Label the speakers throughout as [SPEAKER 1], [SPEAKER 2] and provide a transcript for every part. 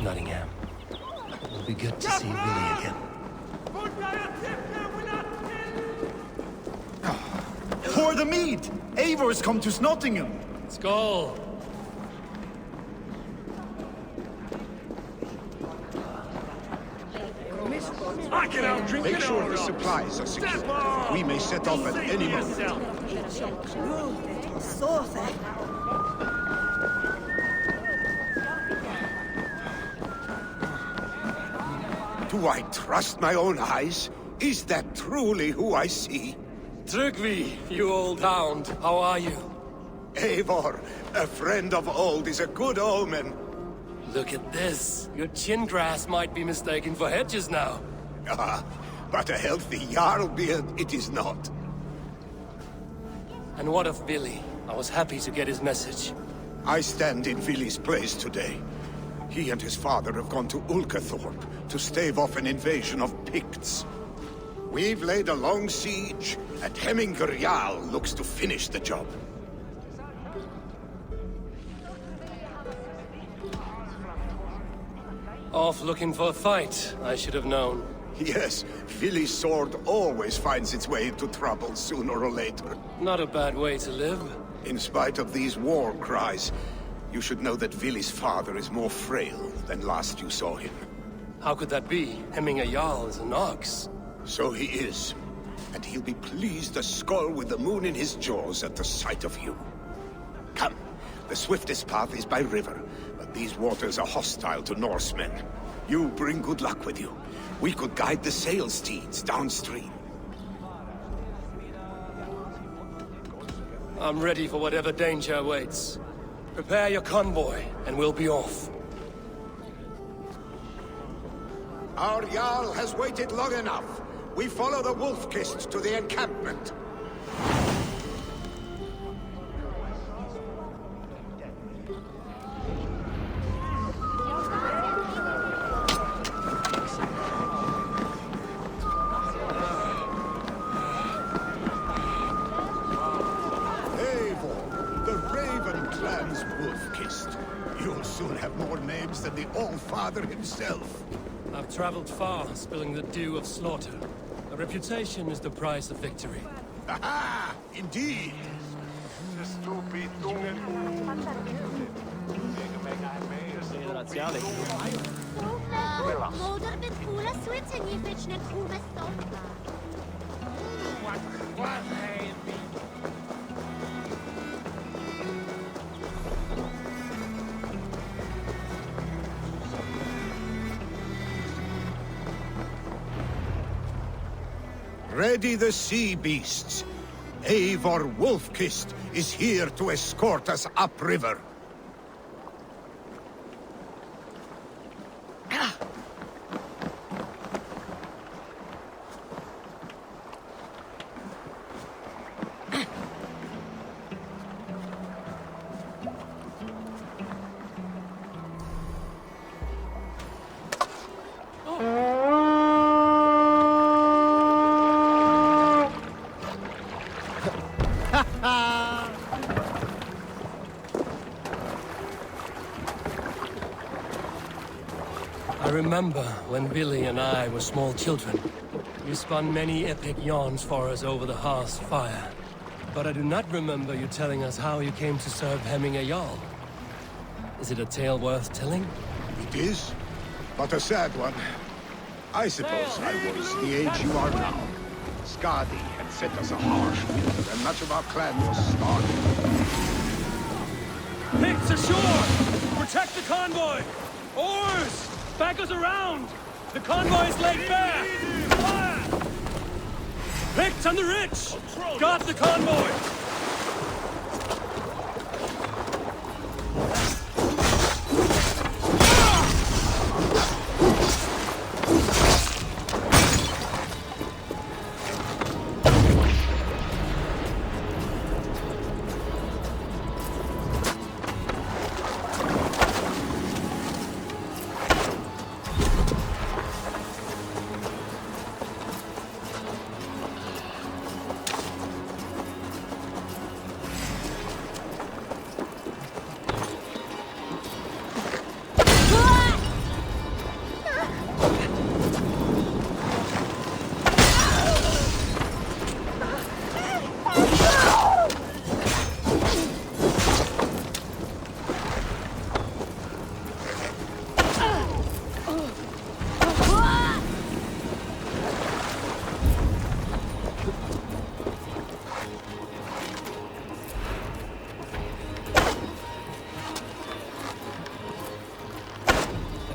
[SPEAKER 1] Nottingham. It will be good to see Billy again.
[SPEAKER 2] Pour the mead! Eivor's come to Snottingham!
[SPEAKER 1] Skål!
[SPEAKER 3] Make sure the supplies are secure. We may set off at any moment. Do I trust my own eyes? Is that truly who I see?
[SPEAKER 1] Trygvi, you old hound, how are you?
[SPEAKER 3] Eivor, a friend of old, is a good omen.
[SPEAKER 1] Look at this. Your chin grass might be mistaken for hedges now.
[SPEAKER 3] Ah, but a healthy Jarl beard it is not.
[SPEAKER 1] And what of Billy? I was happy to get his message.
[SPEAKER 3] I stand in Vili's place today. He and his father have gone to Ulkathorpe to stave off an invasion of Picts. We've laid a long siege, and Hemminger Jarl looks to finish the job.
[SPEAKER 1] Off looking for a fight, I should have known.
[SPEAKER 3] Yes, Vili's sword always finds its way into trouble sooner or later.
[SPEAKER 1] Not a bad way to live.
[SPEAKER 3] In spite of these war cries, you should know that Vili's father is more frail than last you saw him.
[SPEAKER 1] How could that be? Hemminger Jarl is an ox.
[SPEAKER 3] So he is. And he'll be pleased as Skull with the moon in his jaws at the sight of you. Come, the swiftest path is by river, but these waters are hostile to Norsemen. You bring good luck with you. We could guide the sail steeds downstream.
[SPEAKER 1] I'm ready for whatever danger awaits. Prepare your convoy, and we'll be off.
[SPEAKER 3] Our Jarl has waited long enough. We follow the Wolf-Kissed to the encampment. You'll soon have more names than the All-Father himself.
[SPEAKER 1] I've traveled far, spilling the dew of slaughter. A reputation is the price of victory.
[SPEAKER 3] Aha! Indeed! Ready the sea beasts. Eivor Wolf-Kissed is here to escort us upriver.
[SPEAKER 1] I remember when Billy and I were small children. You spun many epic yarns for us over the hearth's fire. But I do not remember you telling us how you came to serve Hemminger Jarl. Is it a tale worth telling?
[SPEAKER 3] It is, but a sad one. I suppose I was the age you are now. Skadi had set us a harsh winter, and much of our clan was starving.
[SPEAKER 1] Picts ashore! Protect the convoy! Oars! Back us around! The convoy is laid bare! Fire! Picts on the rich! Guard the convoy!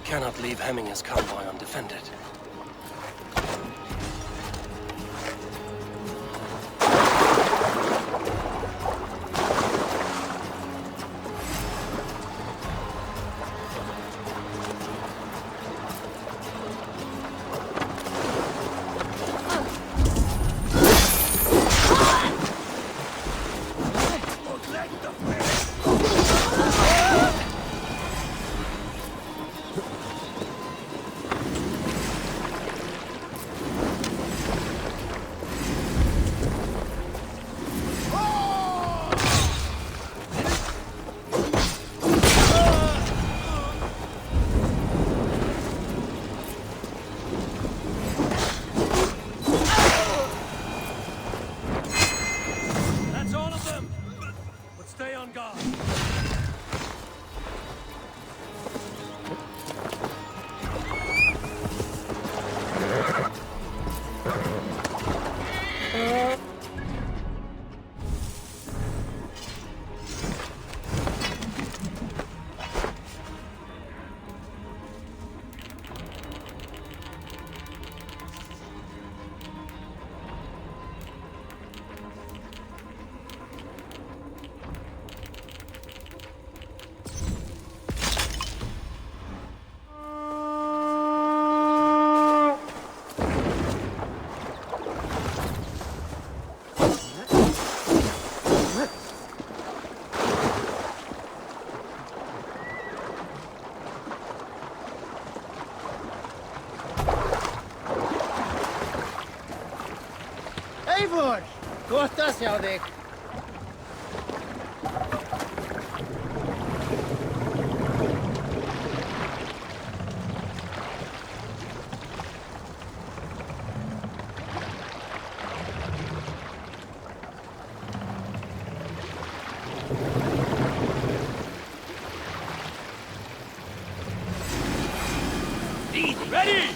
[SPEAKER 1] cannot leave Hemminger's convoy undefended.
[SPEAKER 4] Eivor, gott að sjá þig.
[SPEAKER 1] Ready!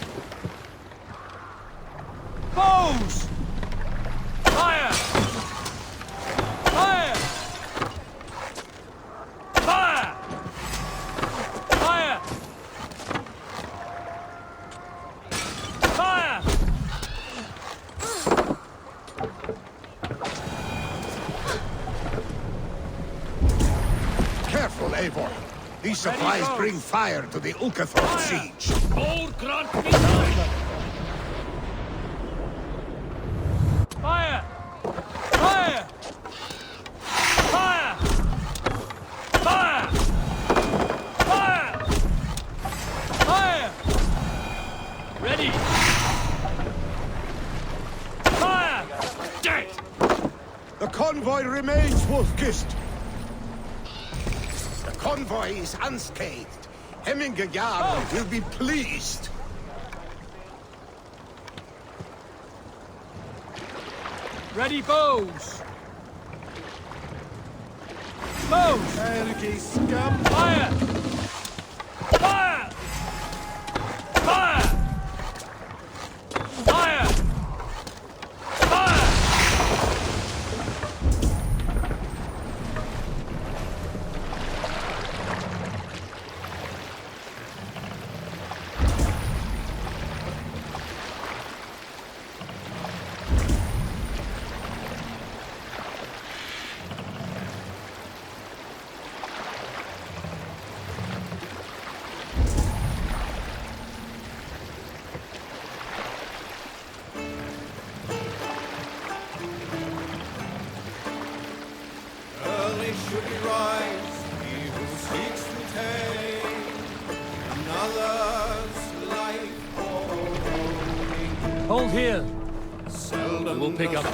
[SPEAKER 1] Bows! Fire! Fire! Fire! Fire! Fire!
[SPEAKER 3] Careful, Eivor. These supplies bring fire to the Ulkathorpe siege.
[SPEAKER 1] Old grunt missile! Fire! Fire! Fire! Fire! Fire! Fire! Ready! Fire! Dead!
[SPEAKER 3] The convoy remains, Wolfkist. The convoy is unscathed. Hemminger Jarl will be pleased.
[SPEAKER 1] Ready, bows! Bows!
[SPEAKER 2] Helgi scum!
[SPEAKER 1] Fire! Fire! Fire! Fire! Fire!
[SPEAKER 5] Early should he rise, he who seeks to take another's life for
[SPEAKER 1] Hold here.
[SPEAKER 5] seldom
[SPEAKER 1] We'll pick up.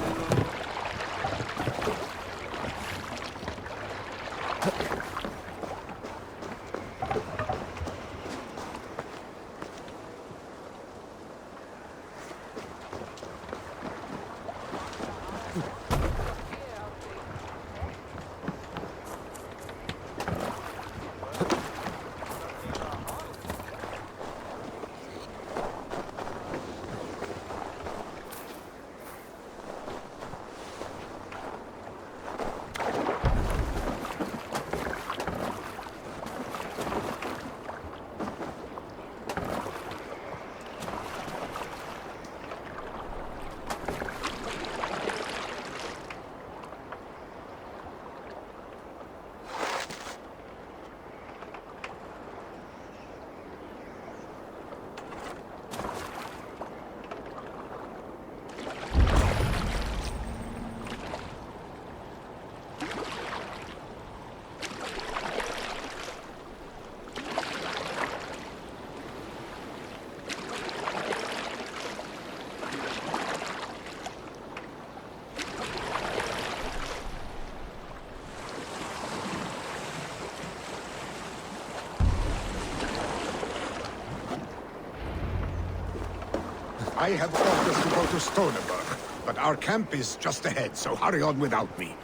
[SPEAKER 3] I have orders to go to Stoneberg, but our camp is just ahead, so hurry on without me.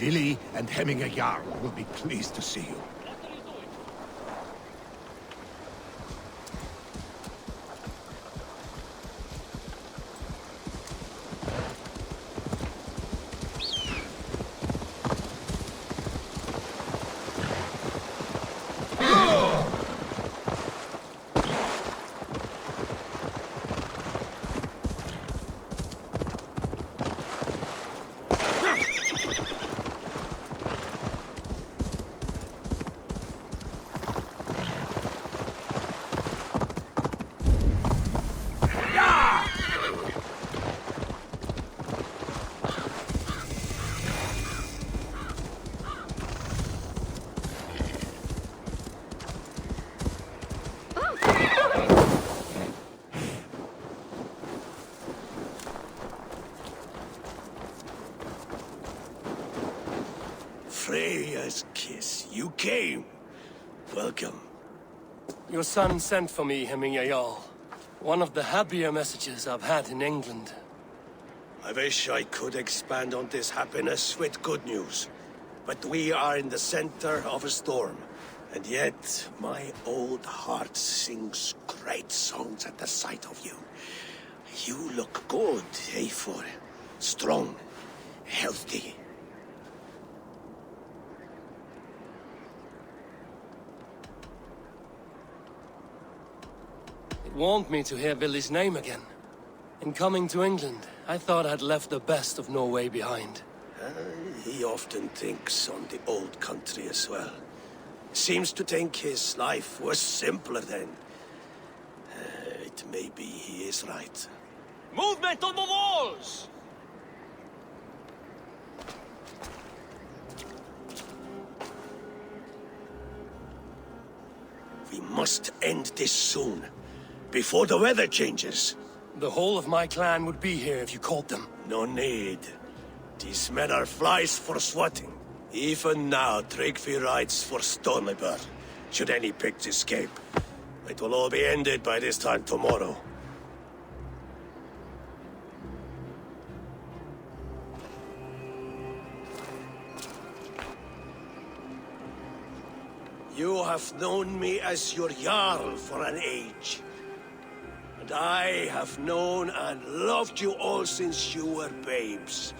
[SPEAKER 3] Willi and Hemminger Jarl will be pleased to see you. Freya's kiss. You came. Welcome.
[SPEAKER 1] Your son sent for me, Hemminger Jarl. One of the happier messages I've had in England.
[SPEAKER 3] I wish I could expand on this happiness with good news. But we are in the center of a storm. And yet, my old heart sings great songs at the sight of you. You look good, Eivor. Strong, healthy.
[SPEAKER 1] It warmed me to hear Willi's name again. In coming to England, I thought I'd left the best of Norway behind.
[SPEAKER 3] He often thinks on the old country as well. Seems to think his life was simpler then. It may be he is right.
[SPEAKER 1] Movement on the walls!
[SPEAKER 3] We must end this soon, before the weather changes.
[SPEAKER 1] The whole of my clan would be here if you called them.
[SPEAKER 3] No need. These men are flies for swatting. Even now, Tryggvi rides for Stoneberg, should any picks escape. It will all be ended by this time tomorrow. You have known me as your Jarl for an age. And I have known and loved you all since you were babes.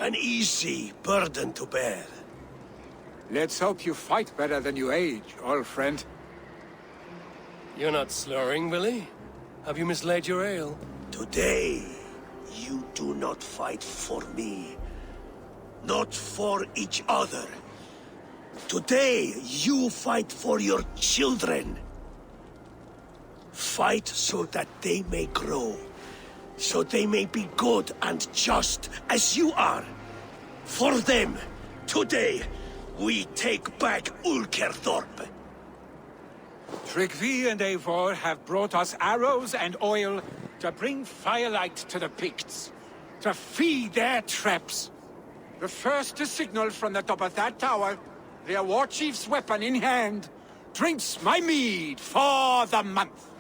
[SPEAKER 3] An easy burden to bear.
[SPEAKER 6] Let's hope you fight better than you age, old friend.
[SPEAKER 1] You're not slurring, Willi? Have you mislaid your ale?
[SPEAKER 3] Today, you do not fight for me. Not for each other. Today, you fight for your children. Fight so that they may grow. So they may be good and just as you are. For them, today, we take back Ulkerthorpe.
[SPEAKER 6] Tryggvi and Eivor have brought us arrows and oil to bring firelight to the Picts, to feed their traps. The first to signal from the top of that tower, their war chief's weapon in hand, drinks my mead for the month.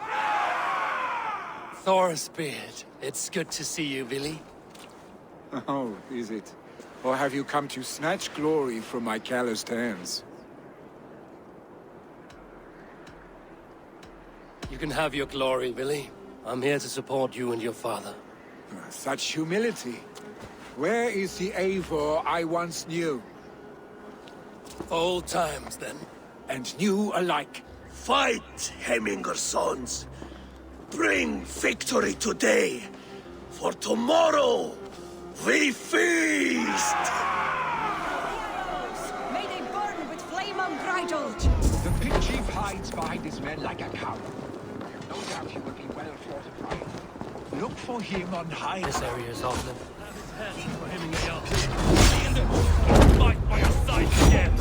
[SPEAKER 1] Thor's beard. It's good to see you, Willi.
[SPEAKER 6] Oh, is it? Or have you come to snatch glory from my calloused hands?
[SPEAKER 1] You can have your glory, Willi. I'm here to support you and your father.
[SPEAKER 6] Such humility. Where is the Eivor I once knew?
[SPEAKER 1] Old times, then.
[SPEAKER 6] And new alike.
[SPEAKER 3] Fight, Hemminger sons. Bring victory today. For tomorrow, we feast!
[SPEAKER 7] May they burn with flame unbridled!
[SPEAKER 6] The pig chief hides behind his men like a coward. No doubt he will be well fortified. Look for him on high.
[SPEAKER 1] This area is off limits. Have his hands for him and Jarl. Fight by your side again!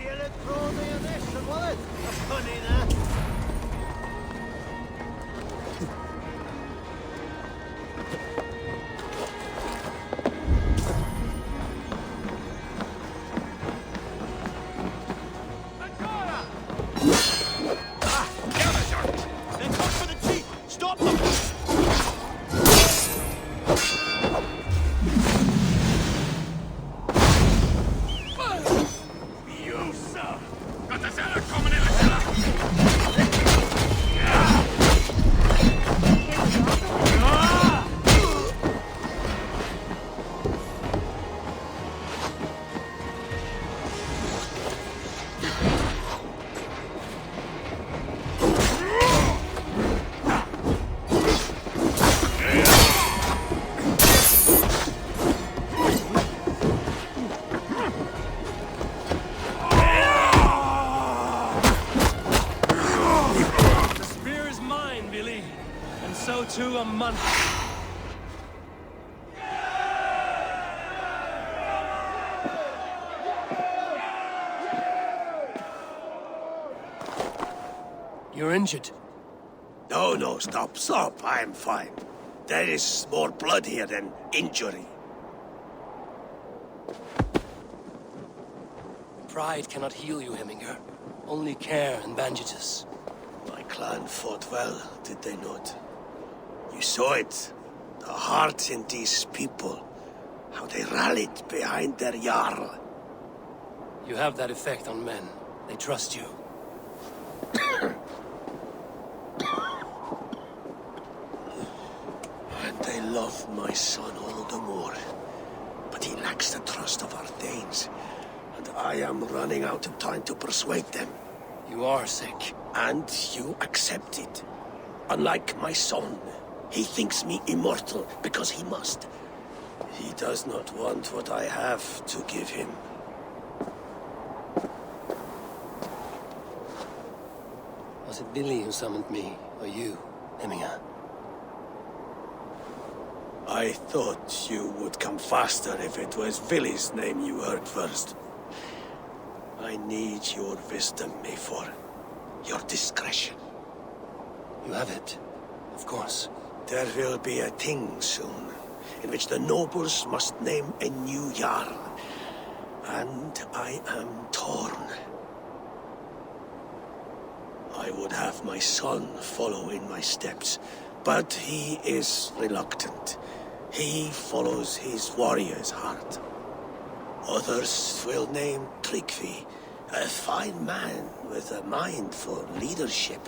[SPEAKER 4] Hele tråden är nästan varit. Hörnina.
[SPEAKER 1] To a month. You're injured.
[SPEAKER 3] No, stop. I'm fine. There is more blood here than injury.
[SPEAKER 1] Pride cannot heal you, Heminger. Only care and bandages.
[SPEAKER 3] My clan fought well, did they not? You saw it. The heart in these people. How they rallied behind their Jarl.
[SPEAKER 1] You have that effect on men. They trust you.
[SPEAKER 3] And they love my son all the more. But he lacks the trust of our Danes. And I am running out of time to persuade them.
[SPEAKER 1] You are sick.
[SPEAKER 3] And you accept it. Unlike my son. He thinks me immortal because he must. He does not want what I have to give him.
[SPEAKER 1] Was it Billy who summoned me, or you, Heminger?
[SPEAKER 3] I thought you would come faster if it was Villy's name you heard first. I need your wisdom, Mayfor. Your discretion.
[SPEAKER 1] You have it, of course.
[SPEAKER 3] There will be a thing soon, in which the nobles must name a new Jarl. And I am torn. I would have my son follow in my steps, but he is reluctant. He follows his warrior's heart. Others will name Tryggvi, a fine man with a mind for leadership.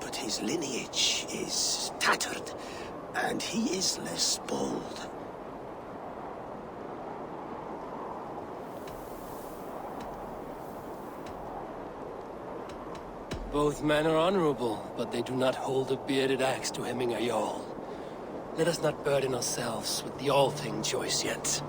[SPEAKER 3] But his lineage is tattered, and he is less bold.
[SPEAKER 1] Both men are honorable, but they do not hold a bearded axe to Heminger Jarl. Let us not burden ourselves with the all-thing choice yet.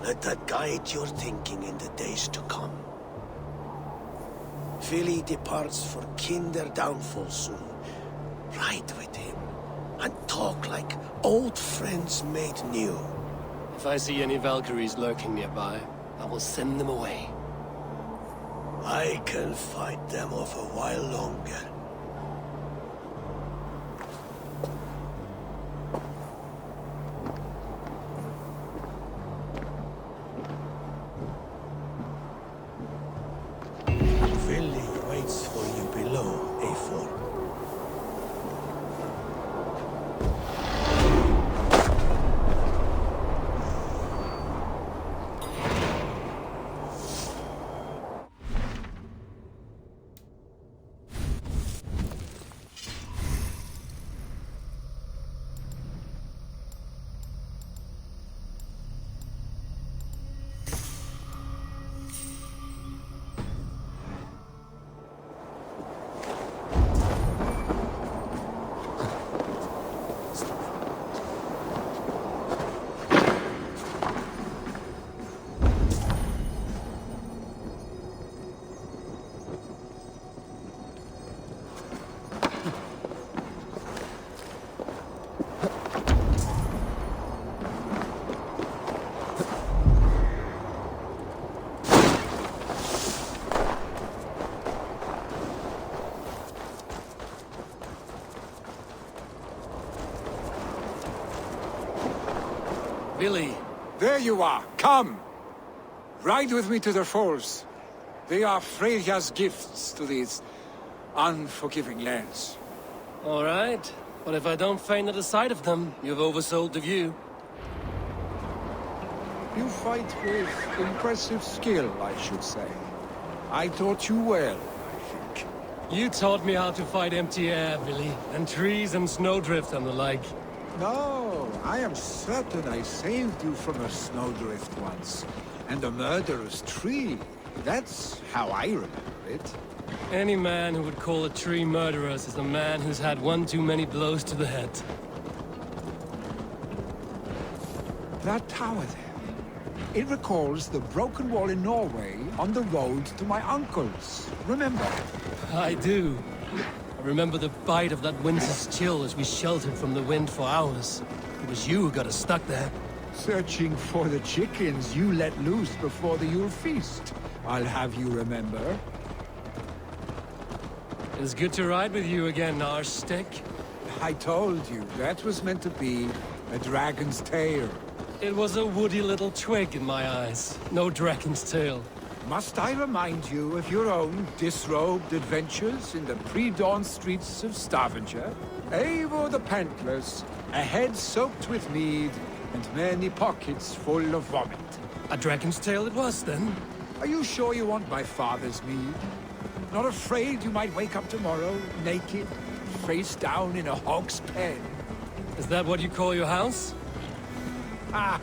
[SPEAKER 3] Let that guide your thinking in the days to come. Vili departs for kinder downfall soon. Ride with him, and talk like old friends made new.
[SPEAKER 1] If I see any Valkyries lurking nearby, I will send them away.
[SPEAKER 3] I can fight them off a while longer.
[SPEAKER 1] Billy.
[SPEAKER 6] There you are. Come. Ride with me to the falls. They are Freya's gifts to these unforgiving lands.
[SPEAKER 1] All right. But if I don't faint at the sight of them, you've oversold the view.
[SPEAKER 6] You fight with impressive skill, I should say. I taught you well, I think.
[SPEAKER 1] You taught me how to fight empty air, Billy, and trees and snowdrift and the like.
[SPEAKER 6] No, I am certain I saved you from a snowdrift once, and a murderous tree. That's how I remember it.
[SPEAKER 1] Any man who would call a tree murderous is a man who's had one too many blows to the head.
[SPEAKER 6] That tower there. It recalls the broken wall in Norway on the road to my uncle's. Remember?
[SPEAKER 1] I do. I remember the bite of that winter's chill as we sheltered from the wind for hours. It was you who got us stuck there.
[SPEAKER 6] Searching for the chickens you let loose before the Yule feast. I'll have you remember.
[SPEAKER 1] It's good to ride with you again, Arstick.
[SPEAKER 6] I told you, that was meant to be a dragon's tail.
[SPEAKER 1] It was a woody little twig in my eyes. No dragon's tail.
[SPEAKER 6] Must I remind you of your own disrobed adventures in the pre-dawn streets of Stavanger? Eivor the Pantless, a head soaked with mead, and many pockets full of vomit.
[SPEAKER 1] A dragon's tail it was, then?
[SPEAKER 6] Are you sure you want my father's mead? Not afraid you might wake up tomorrow, naked, face down in a hog's pen?
[SPEAKER 1] Is that what you call your house?
[SPEAKER 6] Ah!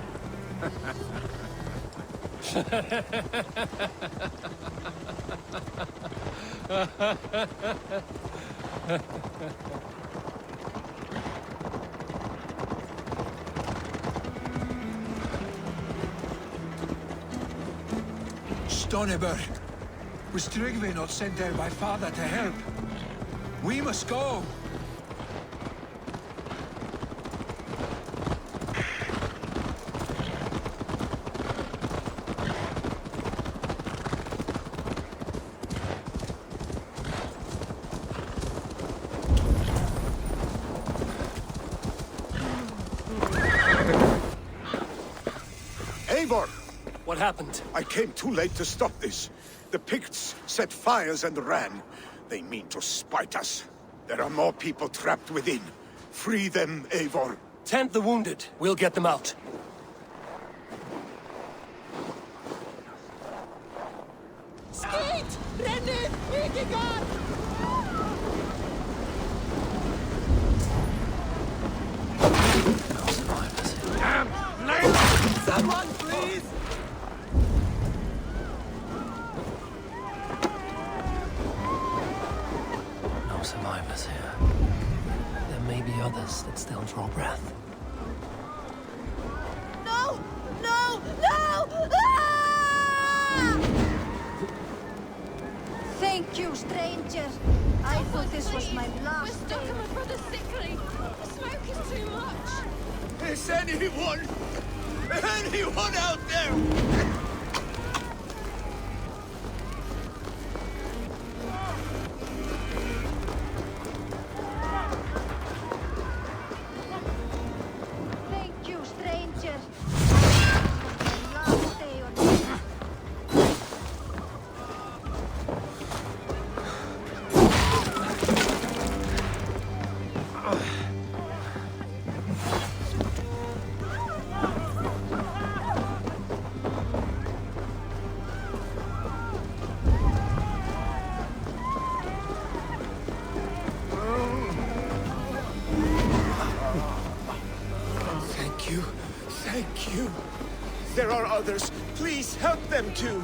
[SPEAKER 6] Stoneberg, was Tryggve not sent there by father to help? We must go!
[SPEAKER 3] Eivor!
[SPEAKER 1] What happened?
[SPEAKER 3] I came too late to stop this. The Picts set fires and ran. They mean to spite us. There are more people trapped within. Free them, Eivor.
[SPEAKER 1] Tend the wounded. We'll get them out.
[SPEAKER 7] Skate! Renne! Vikingar!
[SPEAKER 1] Someone, please! No survivors here. There may be others that still draw breath.
[SPEAKER 7] No! No! No! Ah! Thank you, stranger. I thought this was my last
[SPEAKER 8] We're stuck
[SPEAKER 7] day.
[SPEAKER 8] and my brother's sickly. The smoke is too much.
[SPEAKER 5] Is anyone out there?
[SPEAKER 7] Thank you, stranger. My last day on earth.
[SPEAKER 5] Thank you. Thank you. There are others. Please help them too.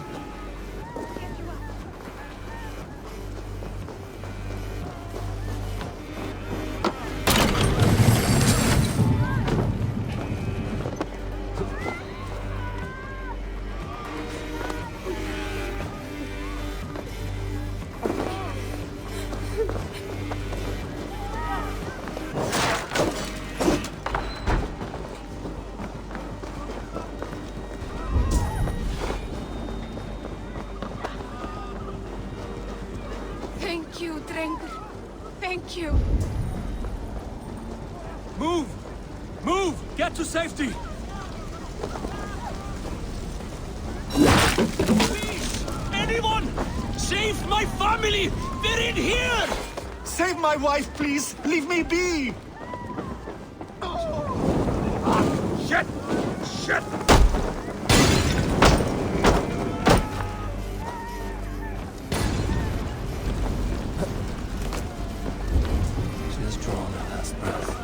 [SPEAKER 8] Thank you, Drengur. Thank you.
[SPEAKER 1] Move! Move! Get to safety! my family! They're in here!
[SPEAKER 2] Save my wife, please! Leave me be!
[SPEAKER 6] Shit! Shit!
[SPEAKER 1] She has drawn her last breath.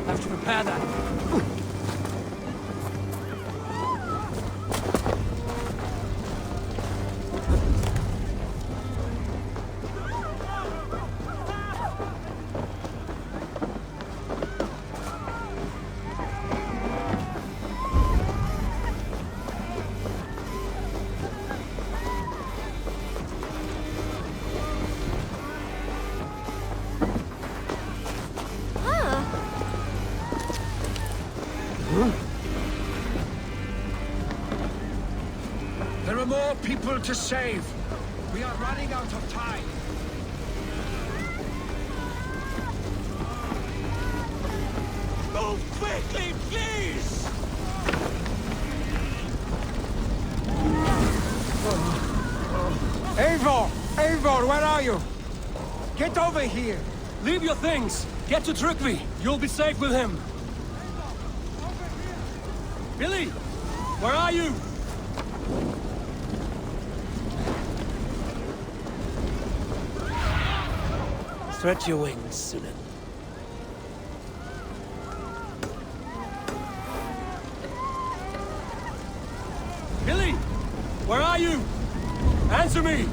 [SPEAKER 1] Have to prepare that.
[SPEAKER 6] There are more people to save. We are running out of time. Move quickly, please! Eivor! Eivor, where are you? Get over here!
[SPEAKER 1] Leave your things! Get to Trygve! You'll be safe with him! Billy! Where are you? Stretch your wings, Sunan. Billy! Where are you? Answer me!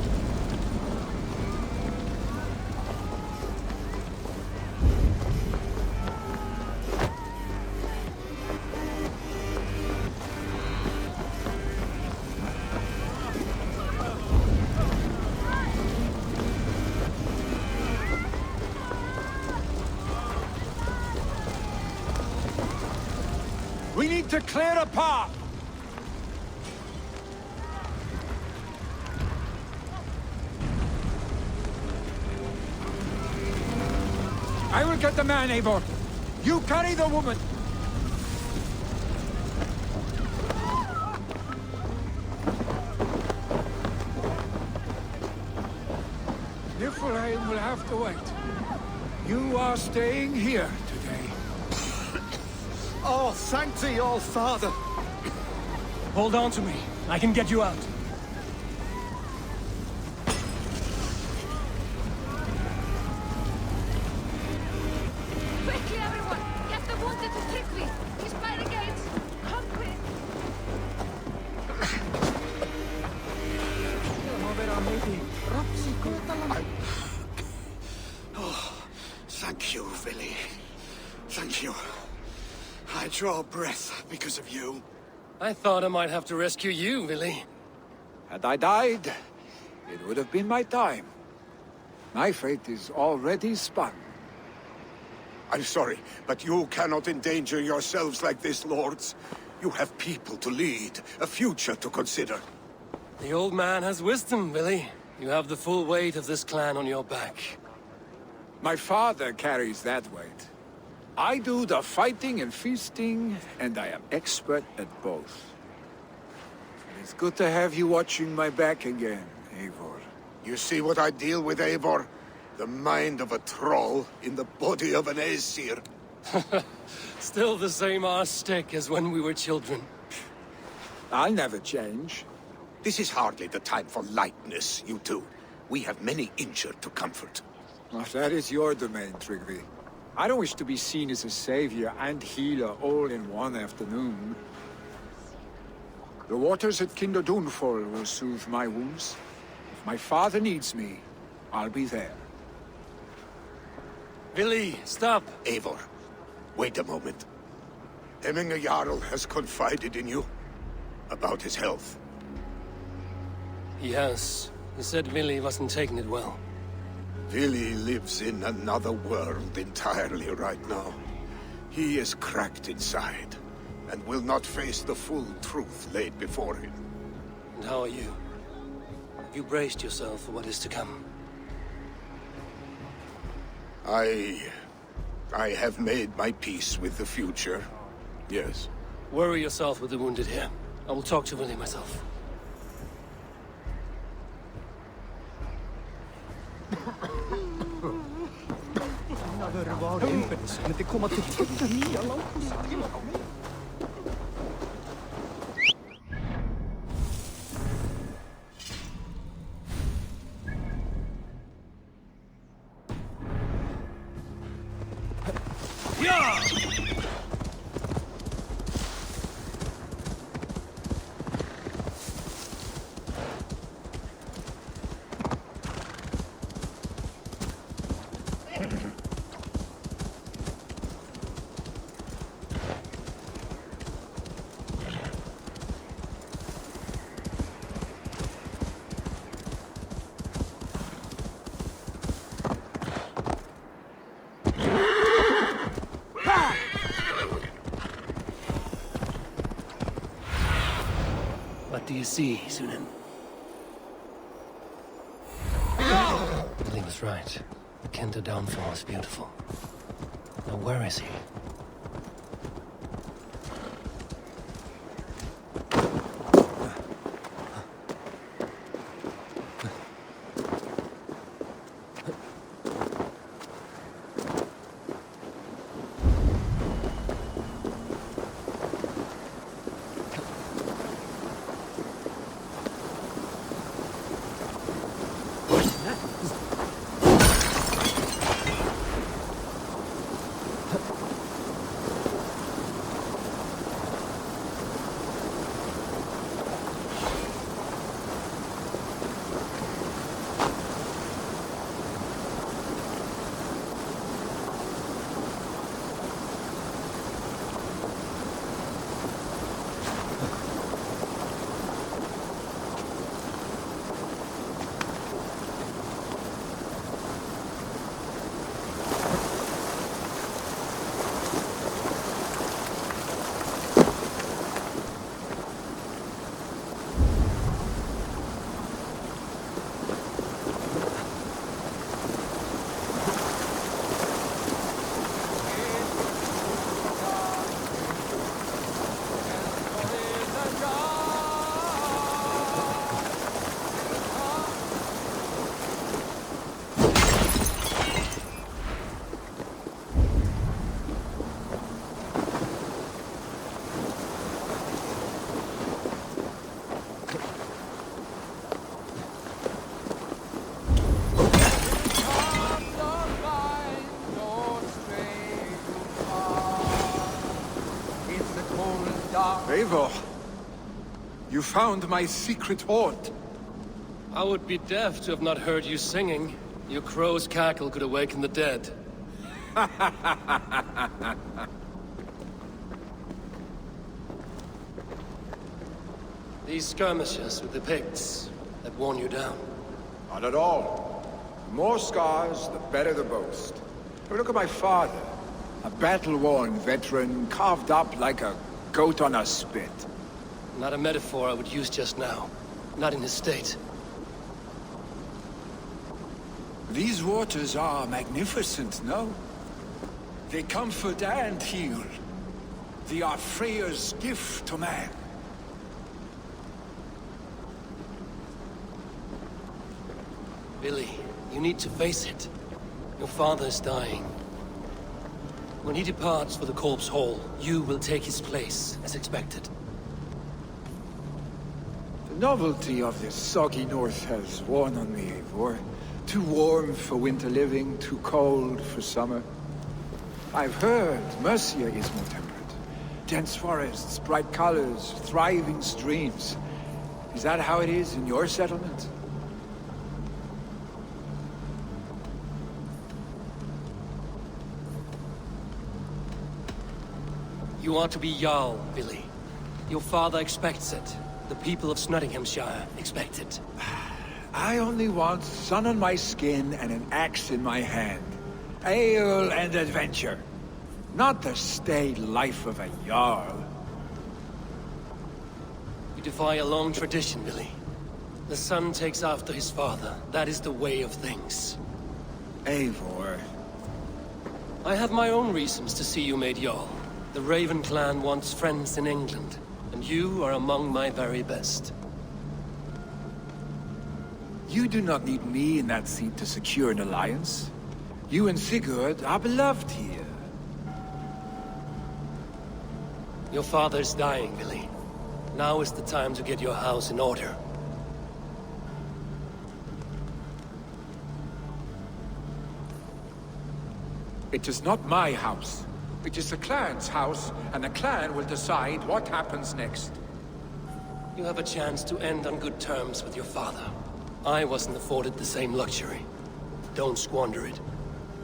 [SPEAKER 6] We need to clear a path! I will get the man, Eivor. You carry the woman. Niflheim will have to wait. You are staying here today.
[SPEAKER 2] Oh, thank thee, all father!
[SPEAKER 1] Hold on to me. I can get you out.
[SPEAKER 8] Quickly, everyone! Get the wounded to Trygve! He's by the gate! Come quick!
[SPEAKER 3] Thank you, Billy. Thank you. I draw breath because of you.
[SPEAKER 1] I thought I might have to rescue you, Billy.
[SPEAKER 6] Had I died, it would have been my time. My fate is already spun.
[SPEAKER 3] I'm sorry, but you cannot endanger yourselves like this, lords. You have people to lead, a future to consider.
[SPEAKER 1] The old man has wisdom, Billy. You have the full weight of this clan on your back.
[SPEAKER 6] My father carries that weight. I do the fighting and feasting, and I am expert at both. It's good to have you watching my back again, Eivor.
[SPEAKER 3] You see what I deal with, Eivor? The mind of a troll in the body of an Aesir.
[SPEAKER 1] Still the same arse stick as when we were children.
[SPEAKER 6] I'll never change.
[SPEAKER 3] This is hardly the time for lightness, you two. We have many injured to comfort.
[SPEAKER 6] Well, that is your domain, Trygve. I don't wish to be seen as a savior and healer all in one afternoon. The waters at Kinderdunfall will soothe my wounds. If my father needs me, I'll be there.
[SPEAKER 1] Billy, stop!
[SPEAKER 3] Eivor, wait a moment. Hemminger Jarl has confided in you about his health.
[SPEAKER 1] Yes. He said Billy wasn't taking it well.
[SPEAKER 3] Billy lives in another world entirely right now. He is cracked inside. and will not face the full truth laid before him.
[SPEAKER 1] And how are you? Have you braced yourself for what is to come?
[SPEAKER 3] I have made my peace with the future. Yes.
[SPEAKER 1] Worry yourself with the wounded here. I will talk to Willie myself. What do you see, Sunan? Billy was right. The Kenta downfall is beautiful. Now where is he?
[SPEAKER 6] Eivor, you found my secret haunt.
[SPEAKER 1] I would be deaf to have not heard you singing. Your crow's cackle could awaken the dead. These skirmishes with the Picts that worn you down.
[SPEAKER 6] Not at all. The more scars, the better the boast. But look at my father. A battle-worn veteran, carved up like a goat on a spit.
[SPEAKER 1] Not a metaphor I would use just now. Not in his state.
[SPEAKER 6] These waters are magnificent, no? They comfort and heal. They are Freya's gift to man.
[SPEAKER 1] Billy, you need to face it. Your father is dying. When he departs for the Corpse Hall, you will take his place, as expected.
[SPEAKER 6] The novelty of this soggy north has worn on me, Eivor. Too warm for winter living, too cold for summer. I've heard Mercia is more temperate. Dense forests, bright colors, thriving streams. Is that how it is in your settlement?
[SPEAKER 1] You are to be Jarl, Billy. Your father expects it. The people of Snotinghamshire expect it.
[SPEAKER 6] I only want sun on my skin and an axe in my hand. Ale and adventure. Not the staid life of a Jarl.
[SPEAKER 1] You defy a long tradition, Billy. The son takes after his father. That is the way of things.
[SPEAKER 2] Eivor.
[SPEAKER 1] I have my own reasons to see you made Jarl. The Raven clan wants friends in England, and you are among my very best.
[SPEAKER 6] You do not need me in that seat to secure an alliance. You and Sigurd are beloved here.
[SPEAKER 1] Your father's dying, Billy. Now is the time to get your house in order.
[SPEAKER 6] It is not my house. It is the clan's house, and the clan will decide what happens next.
[SPEAKER 1] You have a chance to end on good terms with your father. I wasn't afforded the same luxury. Don't squander it.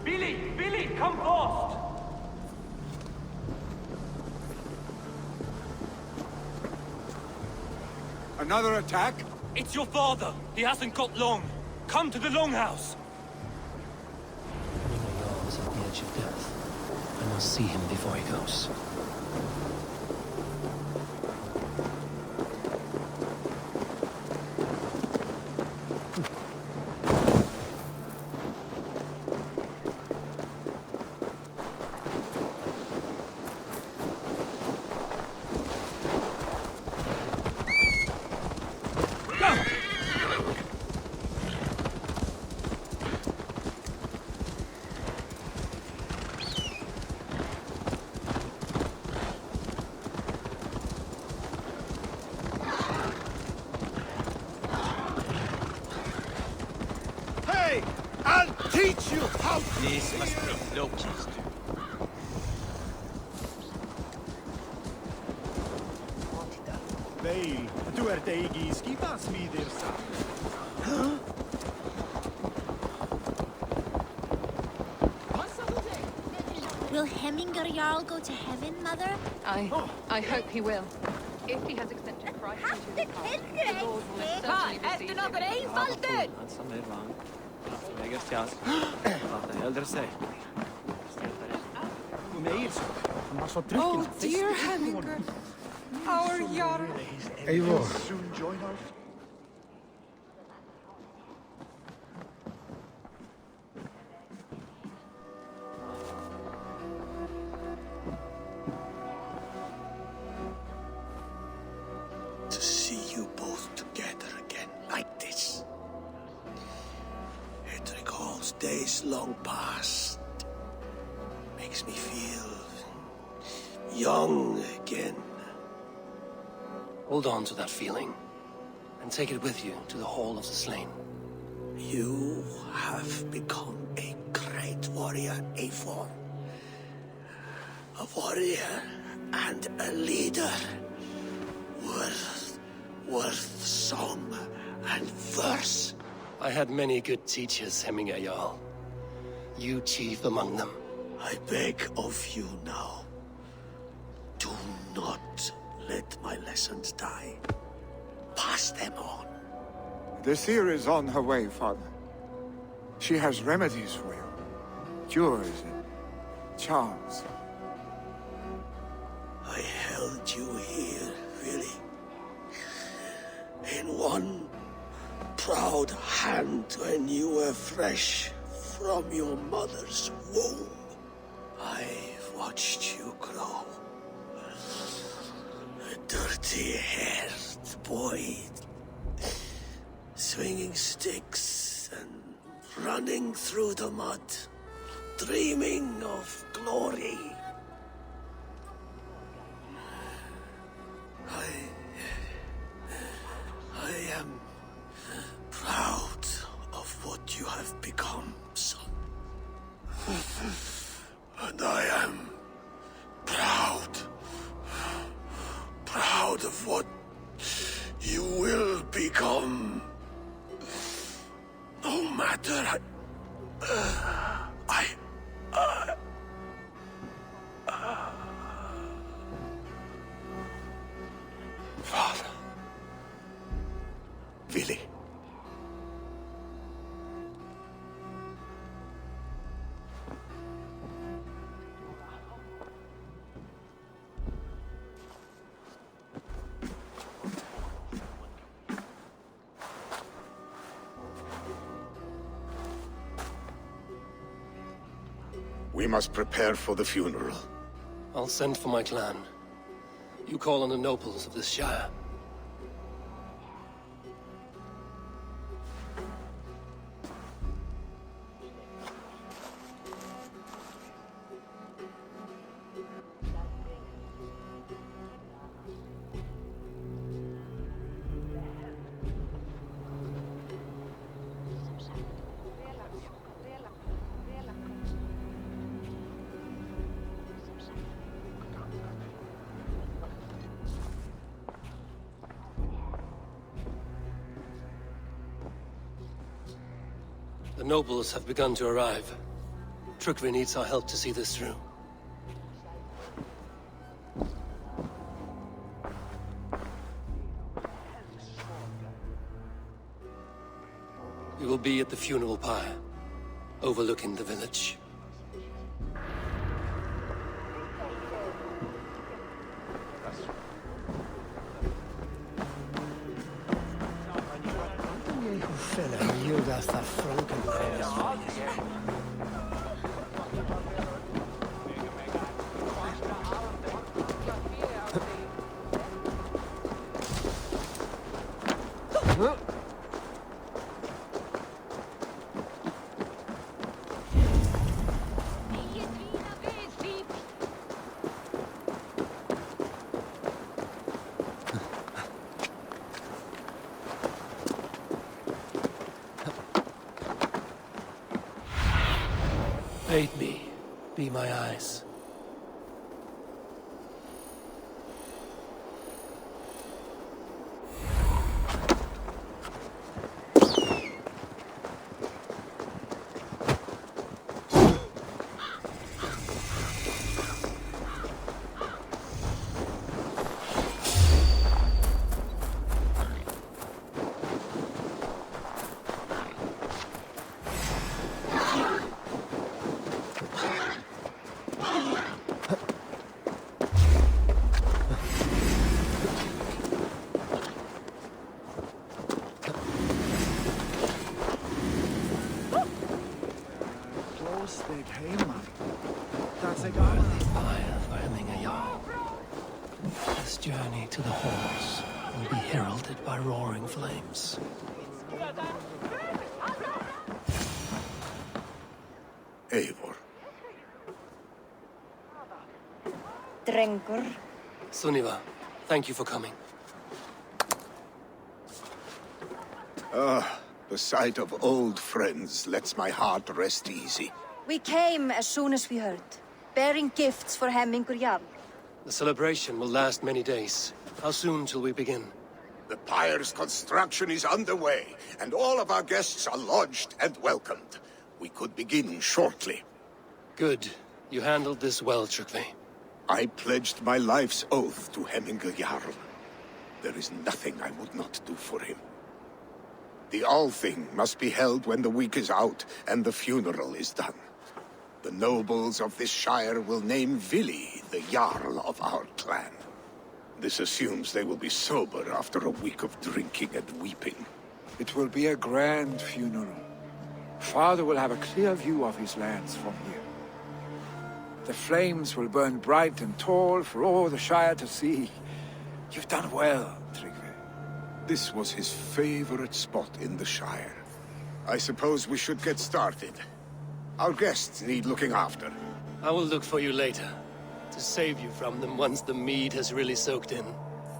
[SPEAKER 9] Billy, come fast!
[SPEAKER 6] Another attack?
[SPEAKER 9] It's your father. He hasn't got long. Come to the longhouse.
[SPEAKER 1] Jarl is at the edge of death. I must see him before he goes.
[SPEAKER 2] Hey! I'll teach you how to...
[SPEAKER 9] This must be Loki's doing.
[SPEAKER 2] Veil, du eigi skipasmidirsa.
[SPEAKER 7] Will Hemminger Jarl go to heaven, Mother?
[SPEAKER 8] I hope he will. If he has accepted Christ into his heart, the Lord will most certainly receive him. Oh dear Hemminger, our Jarl.
[SPEAKER 2] Eivor. Soon join us.
[SPEAKER 3] To see you both together again like this. It recalls days long past. Makes me feel young again.
[SPEAKER 1] Hold on to that feeling, and take it with you to the Hall of the Slain.
[SPEAKER 3] You have become a great warrior, Eivor. A warrior and a leader. Worth song and verse.
[SPEAKER 1] I had many good teachers, Hemminger Jarl. You chief among them.
[SPEAKER 3] I beg of you now, do not let my lessons die. Pass them on.
[SPEAKER 6] The seer is on her way, Father. She has remedies for you. Cures and charms.
[SPEAKER 3] I held you here, really. In one proud hand when you were fresh from your mother's womb. I've watched you grow. A dirty-haired boy, swinging sticks and running through the mud, dreaming of glory. I am proud of what you have become, son. And I am proud of what you will become. No matter Father. Willy. We must prepare for the funeral.
[SPEAKER 1] I'll send for my clan. You call on the nobles of this shire. The nobles have begun to arrive. Trukvi needs our help to see this through. We will be at the funeral pyre, overlooking the village. Aid me. Be my eyes. This journey to the halls will be heralded by roaring flames.
[SPEAKER 3] Eivor.
[SPEAKER 7] Drengur.
[SPEAKER 1] Sunniva, thank you for coming.
[SPEAKER 3] The sight of old friends lets my heart rest easy.
[SPEAKER 7] We came as soon as we heard, bearing gifts for Hemmingur Jarl.
[SPEAKER 1] The celebration will last many days. How soon till we begin?
[SPEAKER 3] The pyre's construction is underway, and all of our guests are lodged and welcomed. We could begin shortly.
[SPEAKER 1] Good. You handled this well, Trukvi.
[SPEAKER 3] I pledged my life's oath to Hemmingur Jarl. There is nothing I would not do for him. The Althing must be held when the week is out and the funeral is done. The nobles of this shire will name Vili the Jarl of our clan. This assumes they will be sober after a week of drinking and weeping.
[SPEAKER 6] It will be a grand funeral. Father will have a clear view of his lands from here. The flames will burn bright and tall for all the shire to see. You've done well, Trygve.
[SPEAKER 3] This was his favorite spot in the shire. I suppose we should get started. Our guests need looking after.
[SPEAKER 1] I will look for you later, to save you from them once the mead has really soaked in.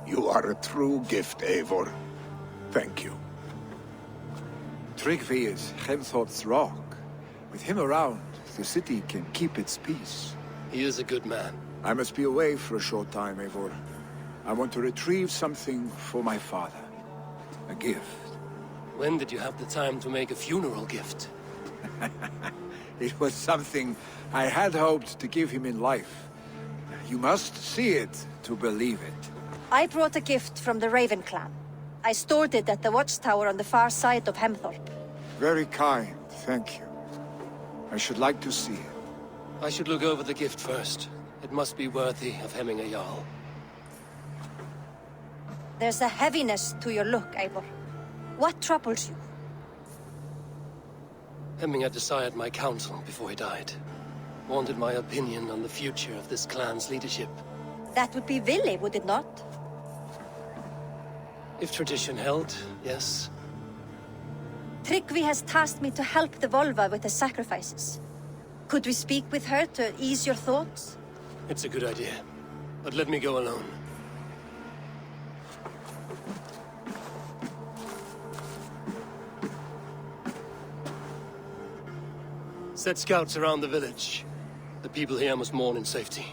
[SPEAKER 3] You are a true gift, Eivor. Thank you.
[SPEAKER 6] Trygve is Hemthorpe's rock. With him around, the city can keep its peace.
[SPEAKER 1] He is a good man.
[SPEAKER 6] I must be away for a short time, Eivor. I want to retrieve something for my father. A gift.
[SPEAKER 1] When did you have the time to make a funeral gift?
[SPEAKER 6] It was something I had hoped to give him in life. You must see it to believe it.
[SPEAKER 7] I brought a gift from the Raven clan. I stored it at the watchtower on the far side of Hemthorpe.
[SPEAKER 6] Very kind, thank you. I should like to see it.
[SPEAKER 1] I should look over the gift first. It must be worthy of Hemmingur Jarl.
[SPEAKER 7] There's a heaviness to your look, Eivor. What troubles you?
[SPEAKER 1] Hemming had desired my counsel before he died. wanted my opinion on the future of this clan's leadership.
[SPEAKER 7] That would be Ville, would it not?
[SPEAKER 1] If tradition held, yes.
[SPEAKER 7] Tryggvi has tasked me to help the Volva with the sacrifices. Could we speak with her to ease your thoughts?
[SPEAKER 1] It's a good idea. But let me go alone. Set scouts around the village. The people here must mourn in safety.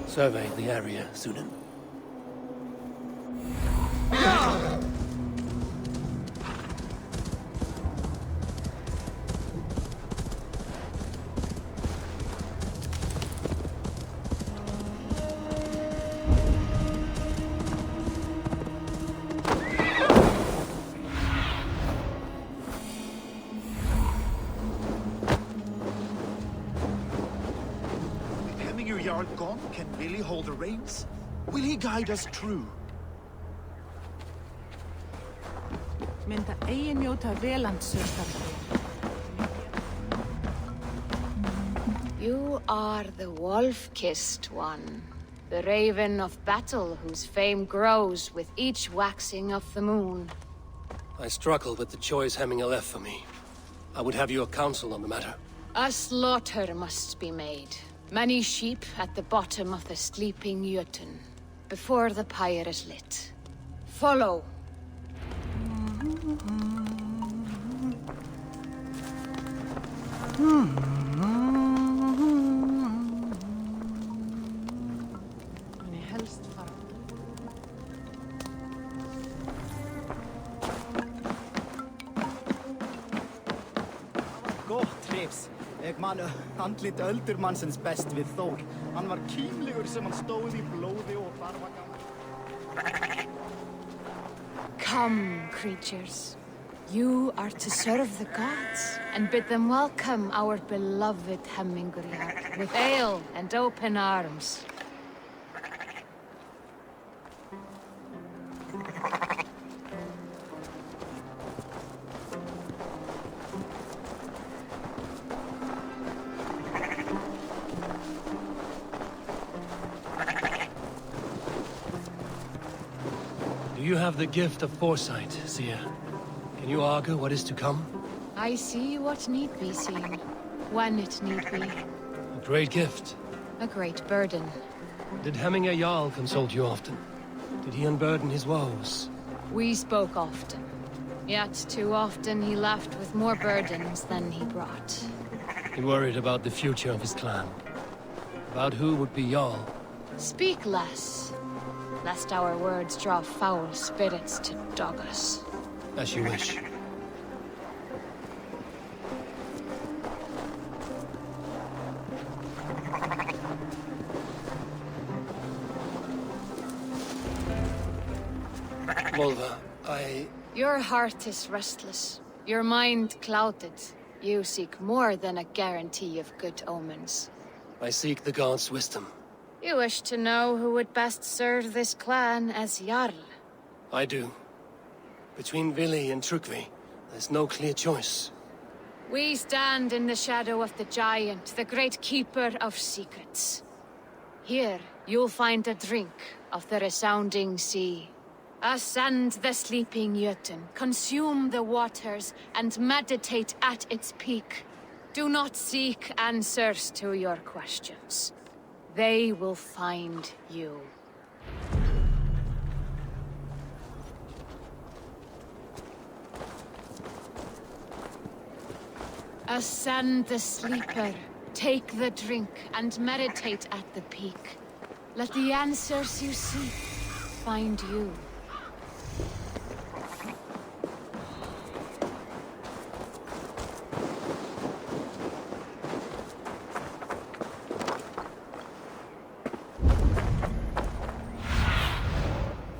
[SPEAKER 1] Survey the area, Sunan.
[SPEAKER 2] Jarl gone, can Billy hold the reins? Will he guide us true?
[SPEAKER 10] Mynda eigi njóta velandsökar.
[SPEAKER 11] You are the wolf-kissed one, the raven of battle whose fame grows with each waxing of the moon.
[SPEAKER 1] I struggle with the choice Hemminger left for me. I would have your counsel on the matter.
[SPEAKER 11] A slaughter must be made. Many sheep at the bottom of the sleeping Jötun, before the pyre is lit. Follow.
[SPEAKER 12] Gott trips. Jeg man andlit öldurmannsins best við Þór. Hann var kímlegur sem hann stóð í blóði og barvagan.
[SPEAKER 11] Come, creatures. You are to serve the gods and bid them welcome our beloved Hemmingur with ale and open arms.
[SPEAKER 1] You have the gift of foresight, Seer. Can you augur what is to come?
[SPEAKER 11] I see what need be seen, when it need be.
[SPEAKER 1] A great gift.
[SPEAKER 11] A great burden.
[SPEAKER 1] Did Hemminger Jarl consult you often? Did he unburden his woes?
[SPEAKER 11] We spoke often. Yet too often he left with more burdens than he brought.
[SPEAKER 1] He worried about the future of his clan. About who would be Jarl.
[SPEAKER 11] Speak less, lest our words draw foul spirits to dog us.
[SPEAKER 1] As you wish. Volva,
[SPEAKER 11] Your heart is restless. Your mind clouded. You seek more than a guarantee of good omens.
[SPEAKER 1] I seek the gods' wisdom.
[SPEAKER 11] You wish to know who would best serve this clan as Jarl?
[SPEAKER 1] I do. Between Vili and Trukvi, there's no clear choice.
[SPEAKER 11] We stand in the shadow of the giant, the great keeper of secrets. Here, you'll find a drink of the resounding sea. Ascend the sleeping Jötun, consume the waters, and meditate at its peak. Do not seek answers to your questions. They will find you. Ascend the sleeper, take the drink, and meditate at the peak. Let the answers you seek find you.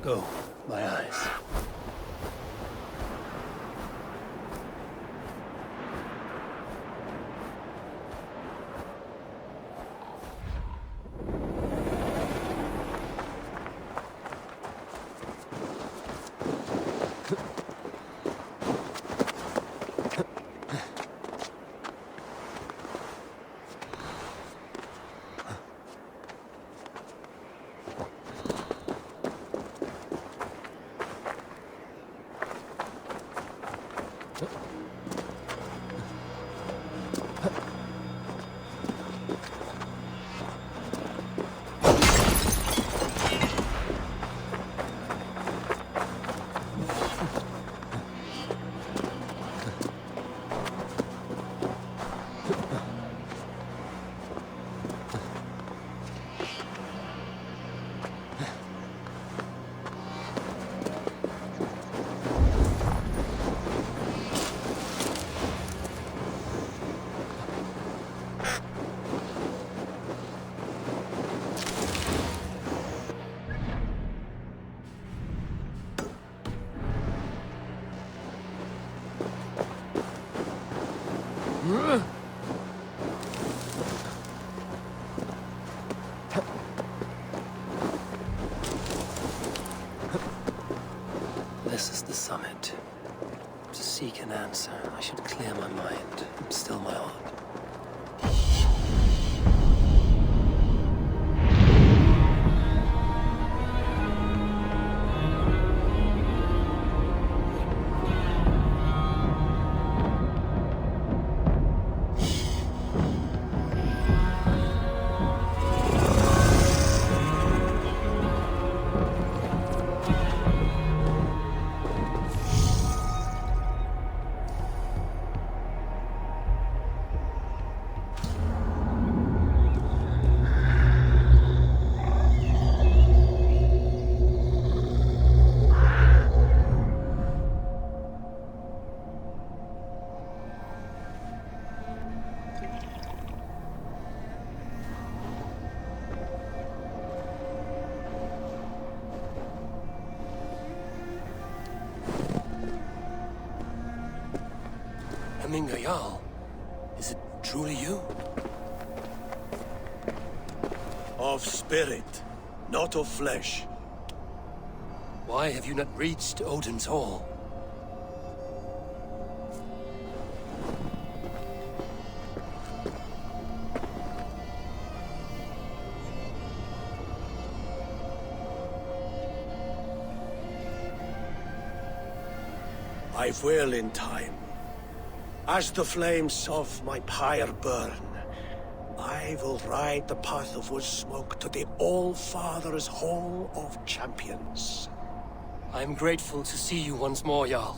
[SPEAKER 1] Go, my eyes. This is the summit. To seek an answer, I should clear my mind and still my heart. Jarl, is it truly you?
[SPEAKER 13] Of spirit, not of flesh.
[SPEAKER 1] Why have you not reached Odin's Hall?
[SPEAKER 13] I will in time. As the flames of my pyre burn, I will ride the path of wood smoke to the All-Father's Hall of Champions.
[SPEAKER 1] I am grateful to see you once more, Jarl.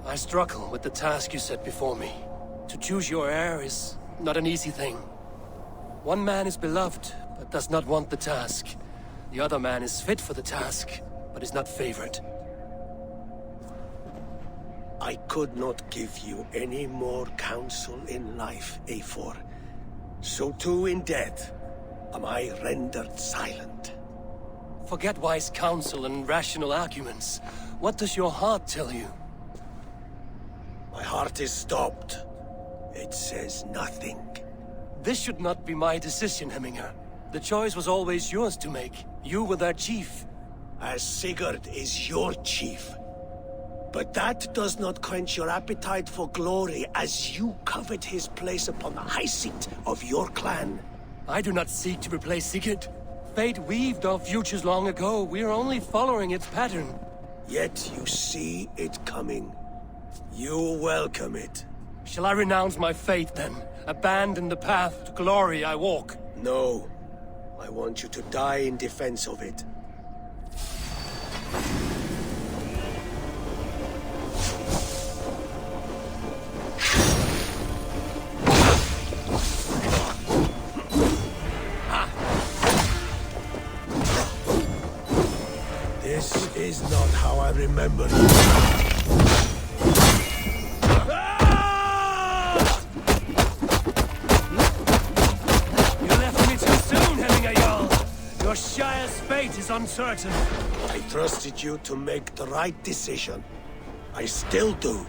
[SPEAKER 1] I struggle with the task you set before me. To choose your heir is not an easy thing. One man is beloved, but does not want the task. The other man is fit for the task, but is not favored.
[SPEAKER 13] I could not give you any more counsel in life, Eivor. So too in death am I rendered silent.
[SPEAKER 1] Forget wise counsel and rational arguments. What does your heart tell you?
[SPEAKER 13] My heart is stopped. It says nothing.
[SPEAKER 1] This should not be my decision, Hemminger. The choice was always yours to make. You were their chief.
[SPEAKER 13] As Sigurd is your chief. But that does not quench your appetite for glory as you covet his place upon the high seat of your clan.
[SPEAKER 1] I do not seek to replace Sigurd. Fate weaved our futures long ago. We are only following its pattern.
[SPEAKER 13] Yet you see it coming. You welcome it.
[SPEAKER 1] Shall I renounce my fate, then? Abandon the path to glory I walk?
[SPEAKER 13] No. I want you to die in defense of it. This is not how I remember you.
[SPEAKER 1] Your Shire's fate is uncertain.
[SPEAKER 13] I trusted you to make the right decision. I still do.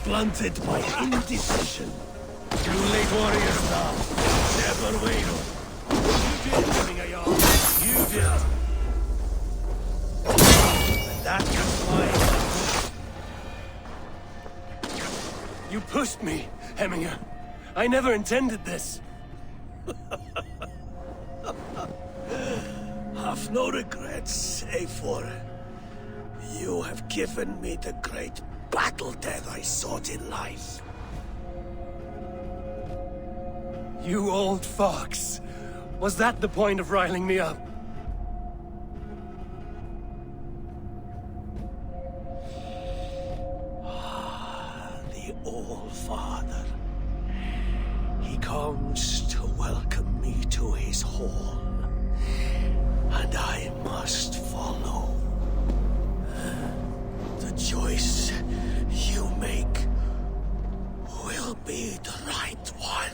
[SPEAKER 13] Blunted by indecision. Too late, warriors now. Never waver. You did, Hemminger. You did. And that is why
[SPEAKER 1] you pushed me, Hemminger. I never intended this.
[SPEAKER 13] Have no regrets, save for you have given me the great battle death I sought in life.
[SPEAKER 1] You old fox. Was that the point of riling me up?
[SPEAKER 13] The All-Father. He comes to welcome me to his hall. And I must follow. The choice you make will be the right one.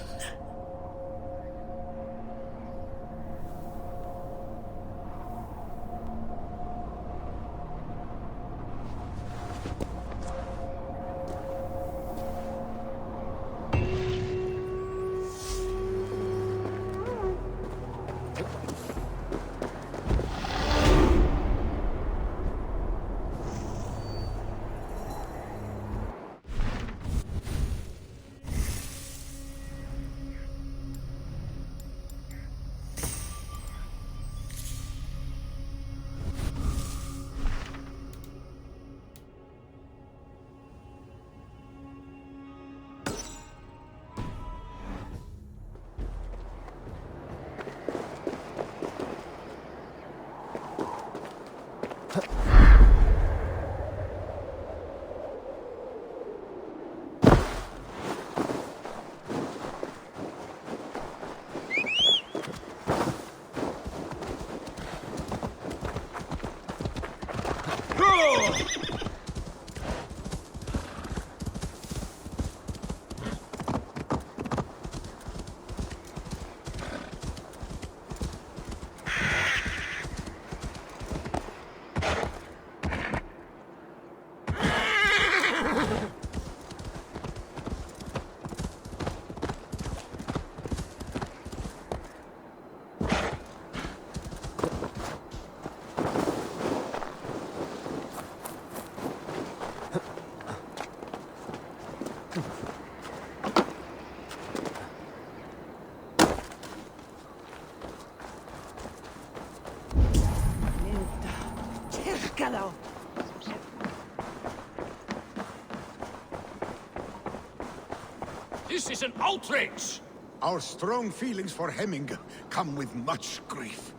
[SPEAKER 9] This is an outrage!
[SPEAKER 3] Our strong feelings for Hemming come with much grief.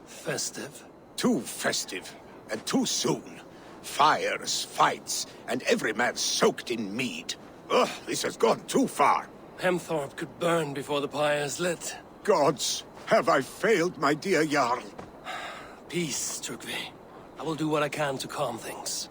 [SPEAKER 13] Festive?
[SPEAKER 3] Too festive, and too soon. Fires, fights, and every man soaked in mead. Ugh, this has gone too far.
[SPEAKER 1] Hemthorpe could burn before the pyre's lit.
[SPEAKER 3] Gods, have I failed my dear Jarl?
[SPEAKER 1] Peace, Trugvi. I will do what I can to calm things.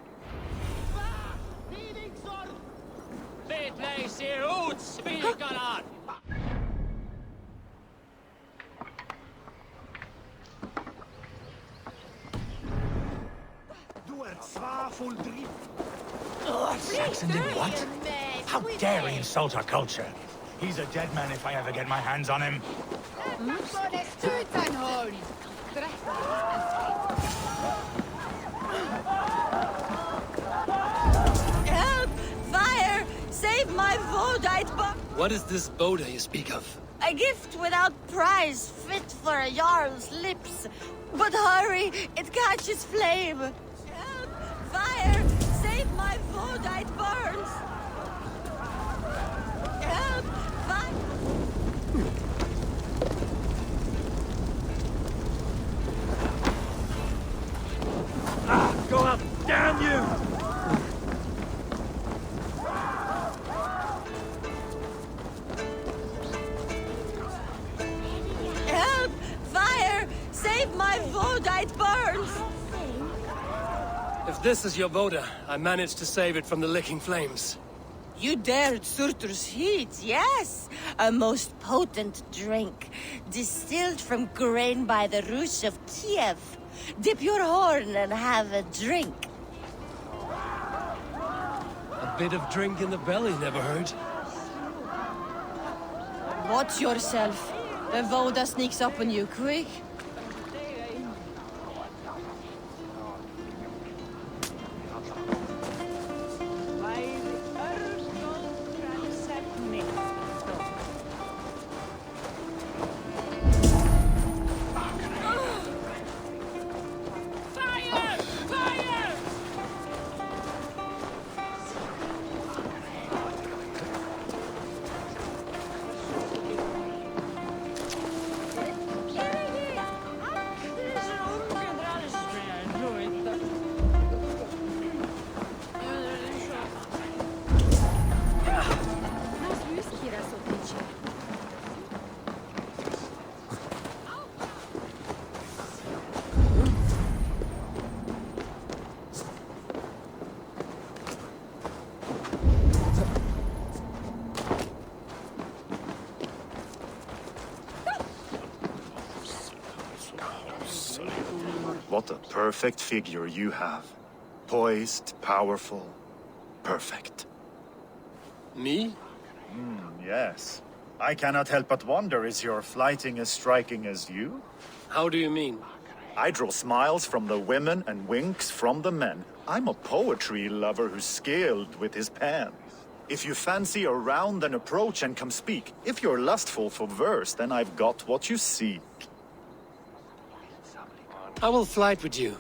[SPEAKER 14] Saxon did what? How dare he insult our culture? He's a dead man if I ever get my hands on him.
[SPEAKER 7] Help! Fire! Save my Vodite book!
[SPEAKER 1] What is this Boda you speak of?
[SPEAKER 7] A gift without price, fit for a Jarl's lips. But hurry, it catches flame. Help! Fire! Save my Vodite burns! Help! Fire!
[SPEAKER 14] Go up, damn you!
[SPEAKER 7] Help! Fire! Save my Vodite burns!
[SPEAKER 1] If this is your Boda, I managed to save it from the licking flames.
[SPEAKER 7] You dared Surtur's heat, yes! A most potent drink, distilled from grain by the Rus of Kiev. Dip your horn and have a drink.
[SPEAKER 1] A bit of drink in the belly never hurt.
[SPEAKER 7] Watch yourself. The Voda sneaks up on you quick.
[SPEAKER 15] What a perfect figure you have. Poised, powerful, perfect.
[SPEAKER 1] Me?
[SPEAKER 15] Yes. I cannot help but wonder, is your flighting as striking as you?
[SPEAKER 1] How do you mean?
[SPEAKER 15] I draw smiles from the women and winks from the men. I'm a poetry lover who's skilled with his pen. If you fancy a round, then approach and come speak. If you're lustful for verse, then I've got what you seek.
[SPEAKER 1] I will flight with you.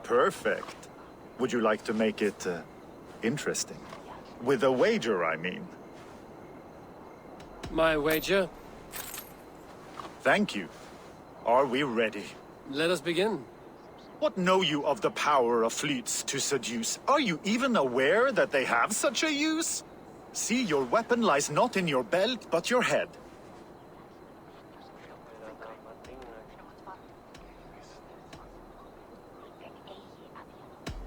[SPEAKER 15] Perfect. Would you like to make it interesting? With a wager, I mean.
[SPEAKER 1] My wager?
[SPEAKER 15] Thank you. Are we ready?
[SPEAKER 1] Let us begin.
[SPEAKER 15] What know you of the power of fleets to seduce? Are you even aware that they have such a use? See, your weapon lies not in your belt, but your head.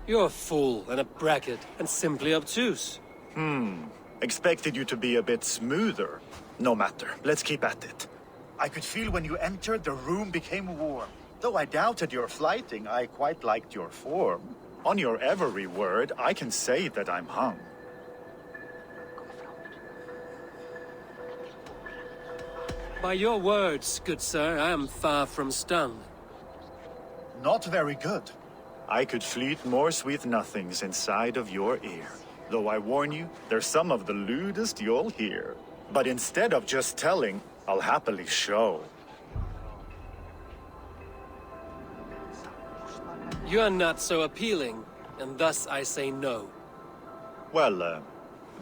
[SPEAKER 1] You're a fool and a braggart and simply obtuse.
[SPEAKER 15] Expected you to be a bit smoother. No matter, let's keep at it. I could feel when you entered, the room became warm. Though I doubted your flighting, I quite liked your form. On your every word, I can say that I'm hung.
[SPEAKER 1] By your words, good sir, I am far from stung.
[SPEAKER 15] Not very good. I could fleet more sweet nothings inside of your ear. Though I warn you, they're some of the lewdest you'll hear. But instead of just telling, I'll happily show.
[SPEAKER 1] You are not so appealing, and thus I say no.
[SPEAKER 15] Well,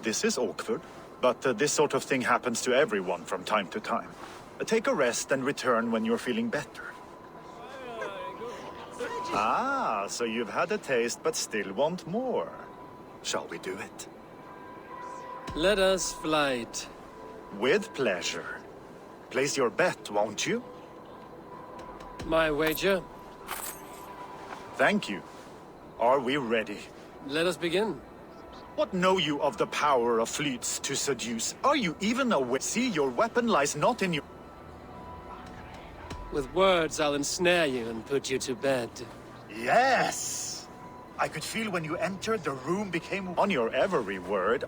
[SPEAKER 15] this is awkward, but this sort of thing happens to everyone from time to time. Take a rest and return when you're feeling better. Ah, so you've had a taste but still want more. Shall we do it?
[SPEAKER 1] Let us flight.
[SPEAKER 15] With pleasure. Place your bet, won't you?
[SPEAKER 1] My wager?
[SPEAKER 15] Thank you. Are we ready?
[SPEAKER 1] Let us begin.
[SPEAKER 15] What know you of the power of fleets to seduce? Are you even aware? See, your weapon lies not in your...
[SPEAKER 1] With words, I'll ensnare you and put you to bed.
[SPEAKER 15] Yes! I could feel when you entered, the room became... On your every word,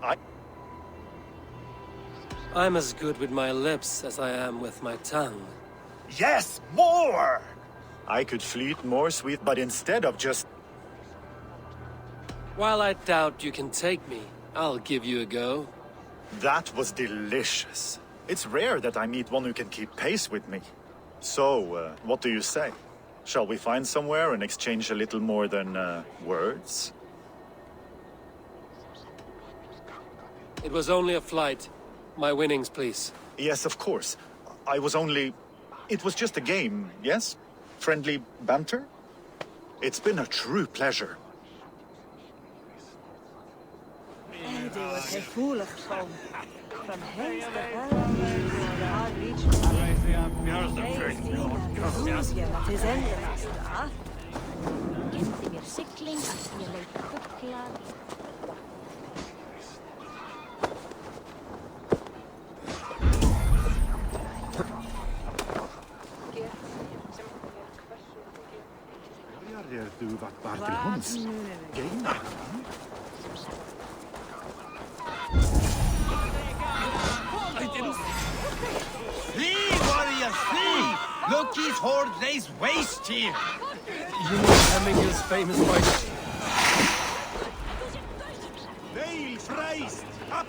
[SPEAKER 1] I'm as good with my lips as I am with my tongue.
[SPEAKER 15] Yes, more! I could fleet more sweet, but instead of just...
[SPEAKER 1] While I doubt you can take me, I'll give you a go.
[SPEAKER 15] That was delicious. It's rare that I meet one who can keep pace with me. So, what do you say? Shall we find somewhere and exchange a little more than, words?
[SPEAKER 1] It was only a flight. My winnings, please.
[SPEAKER 15] Yes, of course. I was only... It was just a game, yes? Friendly banter? It's been a true pleasure.
[SPEAKER 10] Eddie was a fool of Tom. From hence the
[SPEAKER 14] Flee, warrior, flee! Loki's horde lays waste here!
[SPEAKER 1] You know Hemminger's famous voice.
[SPEAKER 14] Veil Christ! Up!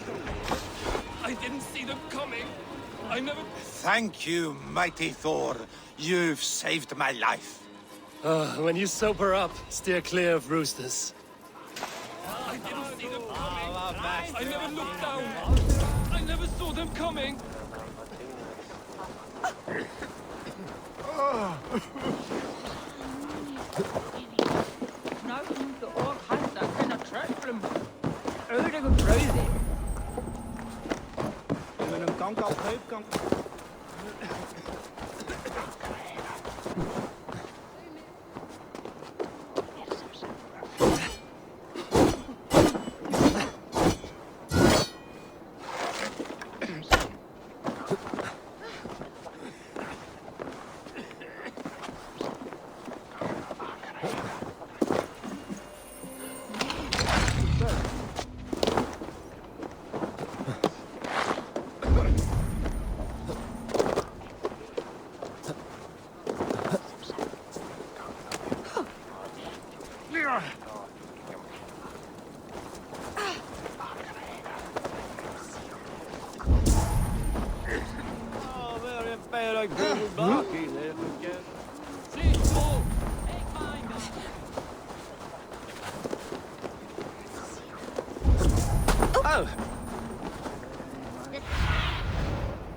[SPEAKER 9] I didn't see them coming. I never...
[SPEAKER 14] Thank you, mighty Thor. You've saved my life.
[SPEAKER 1] When you sober up, steer clear of roosters.
[SPEAKER 9] I didn't see them coming. I never looked down. I never saw them coming.
[SPEAKER 1] Oh!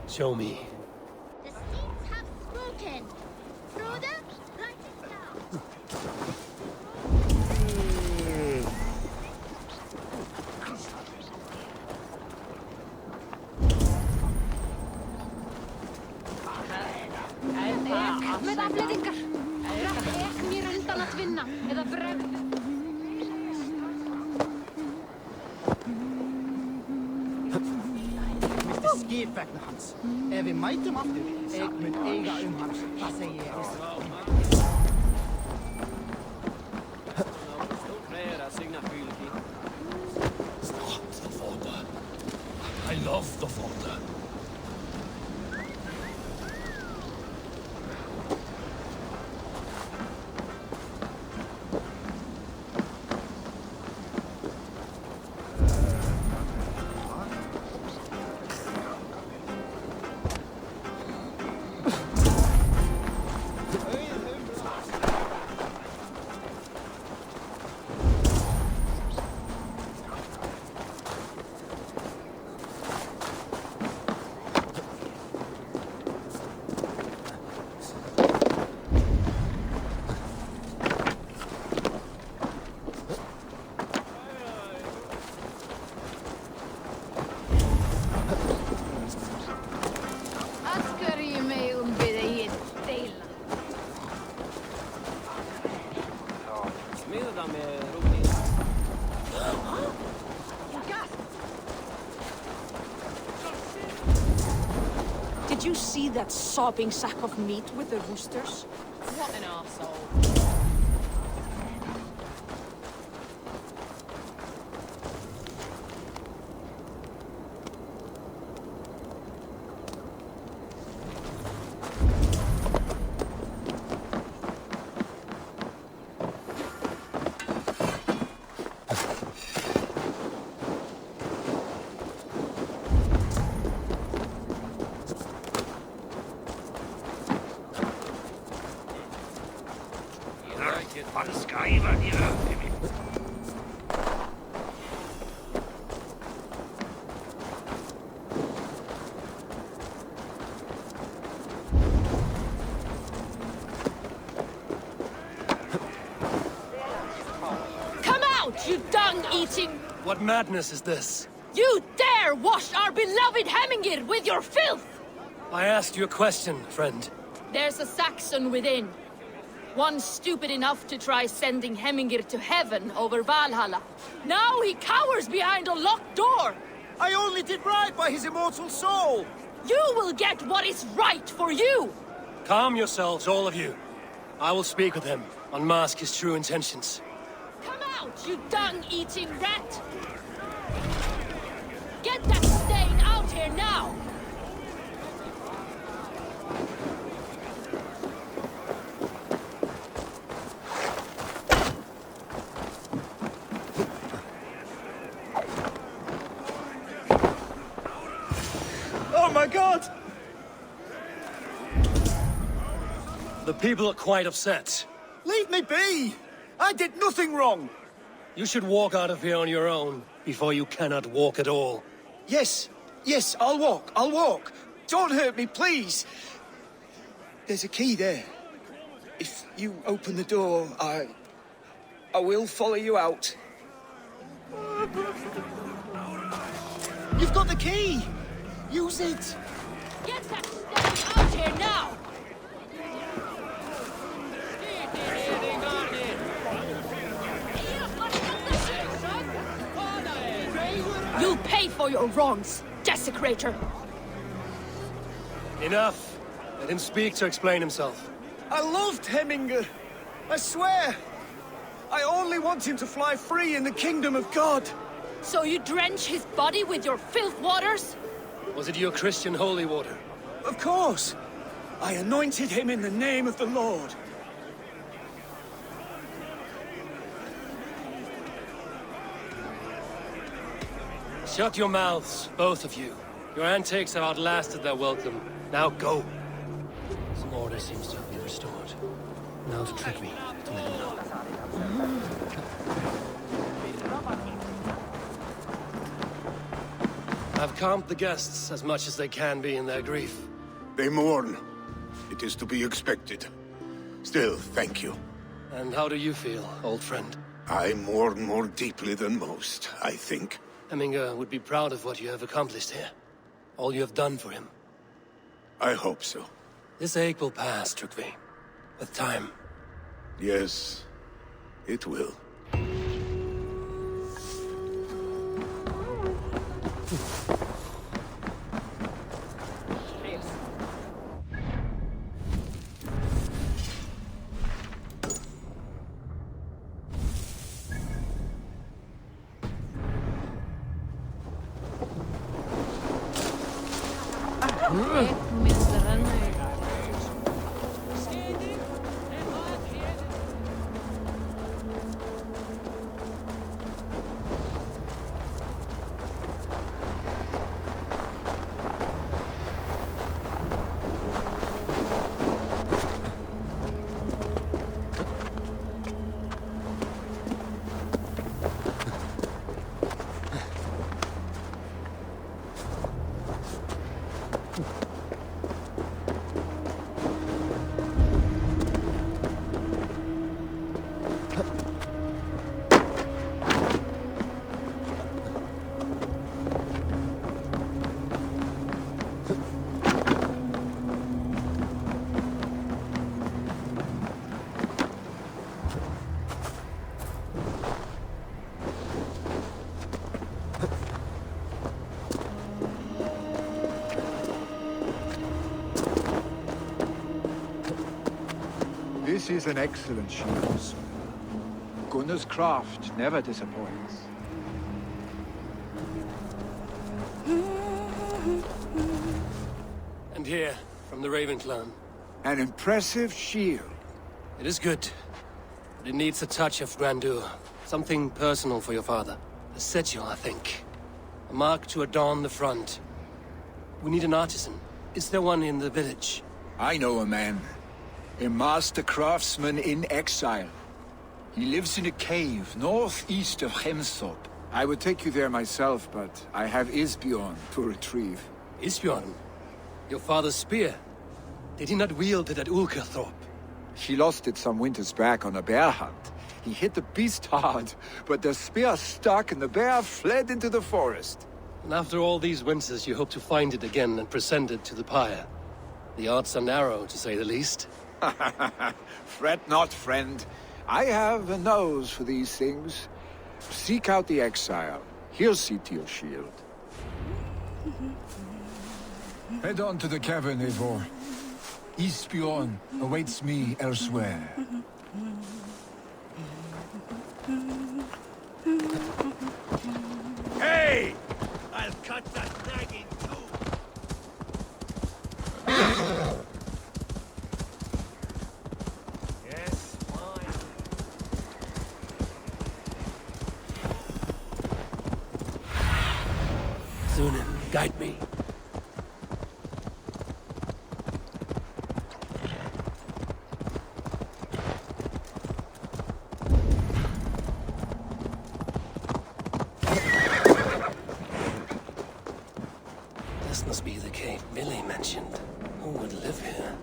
[SPEAKER 1] Show me.
[SPEAKER 16] The seeds have spoken. Frodo, write it down.
[SPEAKER 11] Með afleiðingar. Ek mér undan að vinna, eða bregðu.
[SPEAKER 12] Mr. Skipvegna hans. Ef við mætum aftur, mun eiga hans. Það segi ég.
[SPEAKER 1] Stop the folder. I love the folder.
[SPEAKER 10] Did you see that sopping sack of meat with the roosters?
[SPEAKER 8] What an arsehole.
[SPEAKER 11] You dung-eating...
[SPEAKER 1] What madness is this?
[SPEAKER 11] You dare wash our beloved Hemingir with your filth!
[SPEAKER 1] I asked you a question, friend.
[SPEAKER 11] There's a Saxon within. One stupid enough to try sending Hemingir to heaven over Valhalla. Now he cowers behind a locked door!
[SPEAKER 12] I only did right by his immortal soul!
[SPEAKER 11] You will get what is right for you!
[SPEAKER 1] Calm yourselves, all of you. I will speak with him, unmask his true intentions.
[SPEAKER 11] Come out, you dung-eating rat! Get that stain out here now!
[SPEAKER 12] Oh my god!
[SPEAKER 1] The people are quite upset.
[SPEAKER 12] Leave me be! I did nothing wrong!
[SPEAKER 1] You should walk out of here on your own, before you cannot walk at all.
[SPEAKER 12] Yes, I'll walk. Don't hurt me, please. There's a key there. If you open the door, I will follow you out. You've got the key! Use it!
[SPEAKER 11] Get that stain out here now! You'll pay for your wrongs, desecrator!
[SPEAKER 1] Enough! Let him speak to explain himself.
[SPEAKER 12] I loved Heminger. I swear. I only want him to fly free in the kingdom of God.
[SPEAKER 11] So you drench his body with your filth waters?
[SPEAKER 1] Was it your Christian holy water?
[SPEAKER 12] Of course. I anointed him in the name of the Lord.
[SPEAKER 1] Shut your mouths, both of you. Your antics have outlasted their welcome. Now go. Some order seems to have been restored. Now to trick me, to let him know. I've calmed the guests as much as they can be in their grief.
[SPEAKER 3] They mourn. It is to be expected. Still, thank you.
[SPEAKER 1] And how do you feel, old friend?
[SPEAKER 3] I mourn more deeply than most, I think.
[SPEAKER 1] Hemingr would be proud of what you have accomplished here. All you have done for him.
[SPEAKER 3] I hope so.
[SPEAKER 1] This ache will pass, Trygve. With time.
[SPEAKER 3] Yes, it will.
[SPEAKER 6] This is an excellent shield. Gunnar's craft never disappoints.
[SPEAKER 1] And here, from the Raven clan.
[SPEAKER 6] An impressive shield.
[SPEAKER 1] It is good, but it needs a touch of grandeur. Something personal for your father. A sigil, I think. A mark to adorn the front. We need an artisan. Is there one in the village?
[SPEAKER 6] I know a man. A master craftsman in exile. He lives in a cave northeast of Hemsop. I would take you there myself, but I have Isbjorn to retrieve.
[SPEAKER 1] Isbjorn? Your father's spear? Did he not wield it at Ulkerthorpe?
[SPEAKER 6] He lost it some winters back on a bear hunt. He hit the beast hard, but the spear stuck and the bear fled into the forest.
[SPEAKER 1] And after all these winters, you hope to find it again and present it to the pyre. The odds are narrow, to say the least.
[SPEAKER 6] Fret not, friend. I have a nose for these things. Seek out the exile. He'll see to your shield.
[SPEAKER 17] Head on to the cavern, Eivor. Isbjorn awaits me elsewhere.
[SPEAKER 14] Hey! I'll cut that nag in two. Yes, fine.
[SPEAKER 1] Sunan, guide me. This must be the cave Billy mentioned. Who would live here?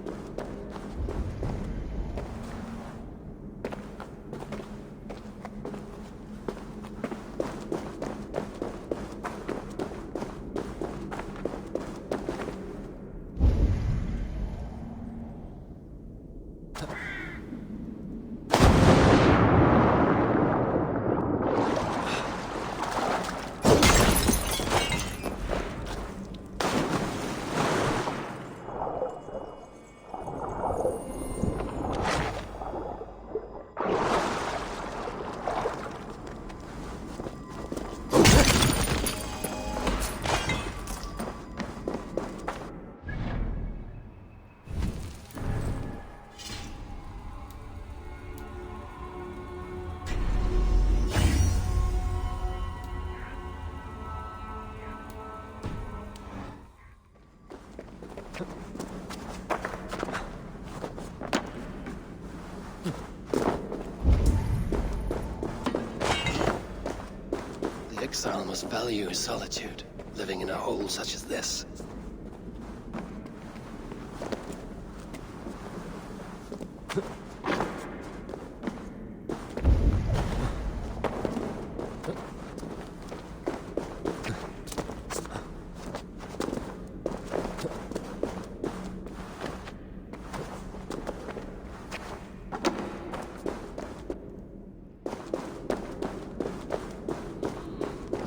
[SPEAKER 1] The exile must value his solitude, living in a hole such as this.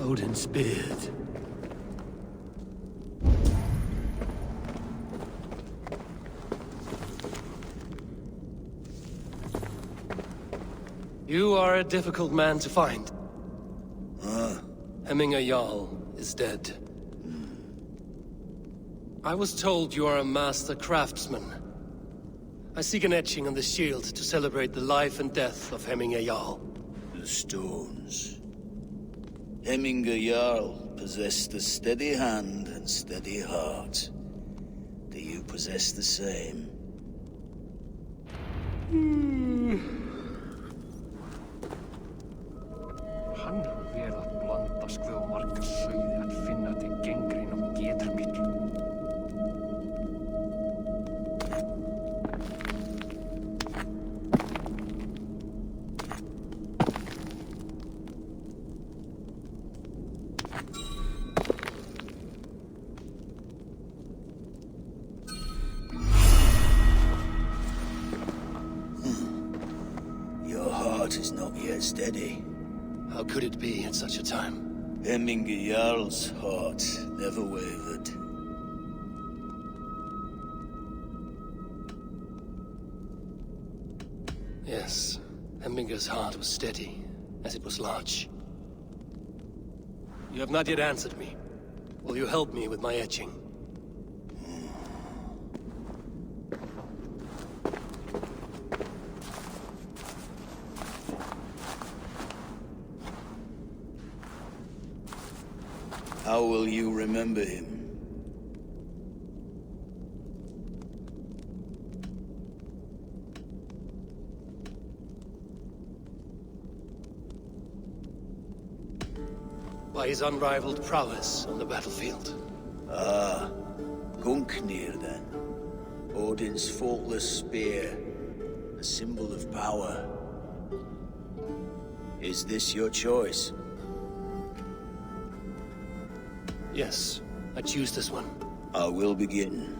[SPEAKER 1] Odin's beard. You are a difficult man to find. Hemminger Jarl is dead. I was told you are a master craftsman. I seek an etching on the shield to celebrate the life and death of Hemminger Jarl.
[SPEAKER 18] The stones. Hemminger Jarl possessed a steady hand and steady heart. Do you possess the same?
[SPEAKER 1] Hann verið að blanda skvöð margar sögði að finna til gengrin og getur miklu.
[SPEAKER 18] Your heart is not yet steady.
[SPEAKER 1] How could it be at such a time?
[SPEAKER 18] Hemminger Jarl's heart never wavered.
[SPEAKER 1] Heminger's heart was steady, as it was large. You have not yet answered me. Will you help me with my etching?
[SPEAKER 18] How will you remember him?
[SPEAKER 1] By his unrivaled prowess on the battlefield.
[SPEAKER 18] Ah, Gungnir then. Odin's faultless spear, a symbol of power. Is this your choice?
[SPEAKER 1] Yes, I choose this one.
[SPEAKER 18] I will begin.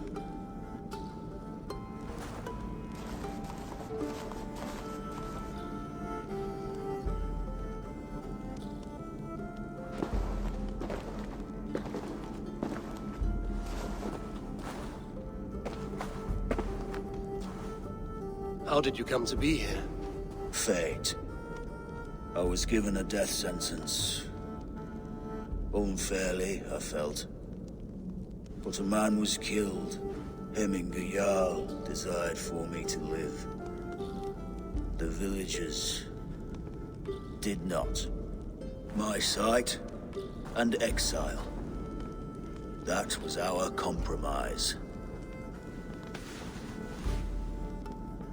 [SPEAKER 1] How did you come to be here?
[SPEAKER 18] Fate. I was given a death sentence. Unfairly, I felt. But a man was killed. Heminger Jarl desired for me to live. The villagers did not. My sight and exile. That was our compromise.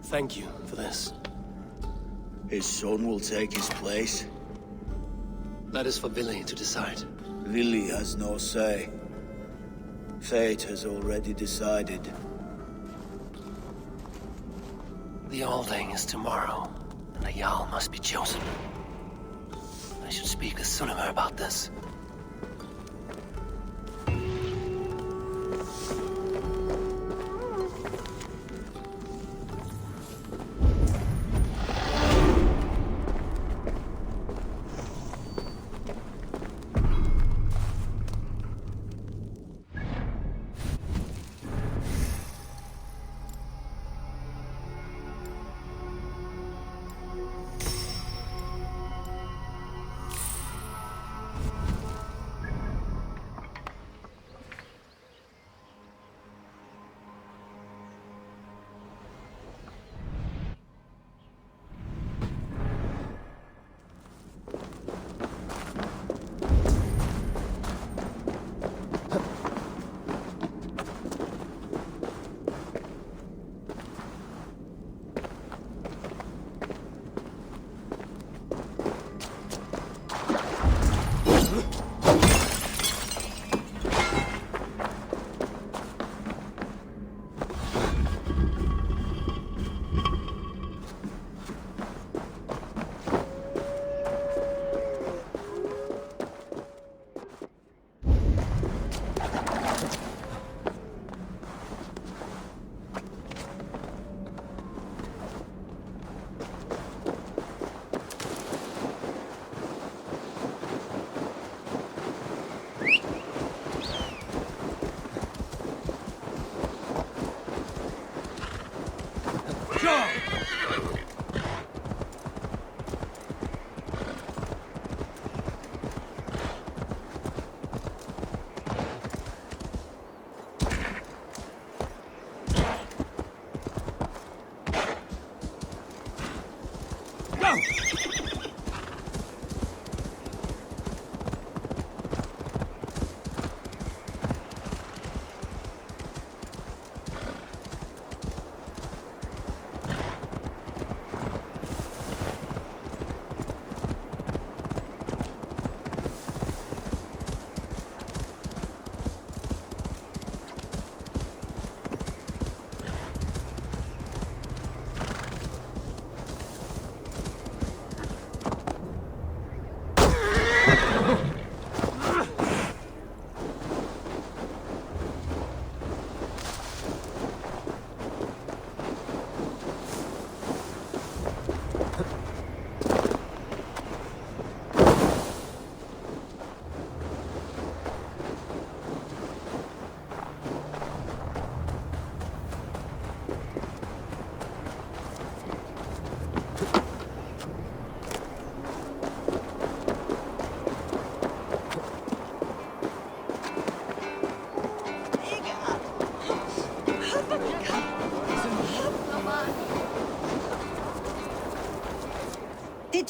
[SPEAKER 1] Thank you for this.
[SPEAKER 18] His son will take his place.
[SPEAKER 1] That is for Billy to decide.
[SPEAKER 18] Lily has no say. Fate has already decided.
[SPEAKER 1] The Alding is tomorrow, and a Jarl must be chosen. I should speak with Sulimer about this.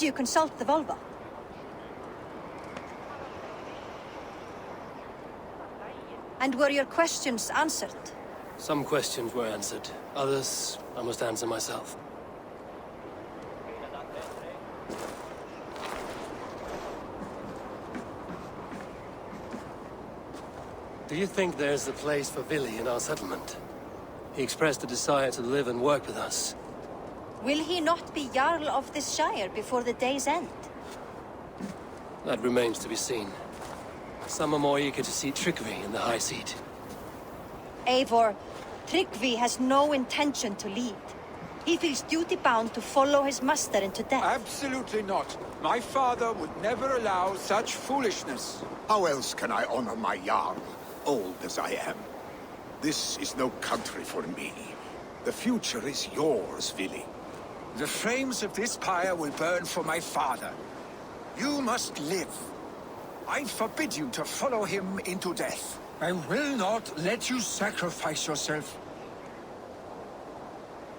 [SPEAKER 19] you consult the vulva? And were your questions answered?
[SPEAKER 1] Some questions were answered. Others, I must answer myself. Do you think there's a place for Vili in our settlement? He expressed a desire to live and work with us.
[SPEAKER 19] Will he not be Jarl of this shire before the day's end?
[SPEAKER 1] That remains to be seen. Some are more eager to see Tryggvi in the high seat.
[SPEAKER 19] Eivor, Tryggvi has no intention to lead. He feels duty-bound to follow his master into death.
[SPEAKER 6] Absolutely not. My father would never allow such foolishness.
[SPEAKER 3] How else can I honor my Jarl, old as I am? This is no country for me. The future is yours, Vili.
[SPEAKER 6] The flames of this pyre will burn for my father. You must live. I forbid you to follow him into death.
[SPEAKER 14] I will not let you sacrifice yourself.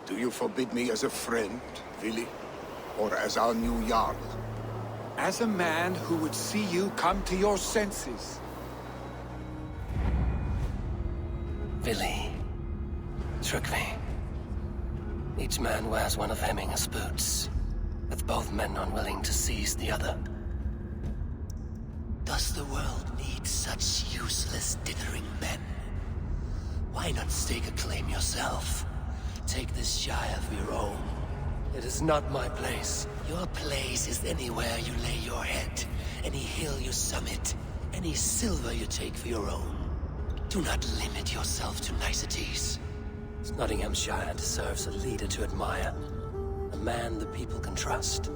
[SPEAKER 3] Do you forbid me as a friend, Vili? Or as our new Jarl?
[SPEAKER 6] As a man who would see you come to your senses.
[SPEAKER 1] Vili. Tryggvi. Each man wears one of Hemminger's boots, with both men unwilling to seize the other. Does the world need such useless, dithering men? Why not stake a claim yourself? Take this shire for your own. It is not my place. Your place is anywhere you lay your head, any hill you summit, any silver you take for your own. Do not limit yourself to niceties. Nottinghamshire deserves a leader to admire, a man the people can trust.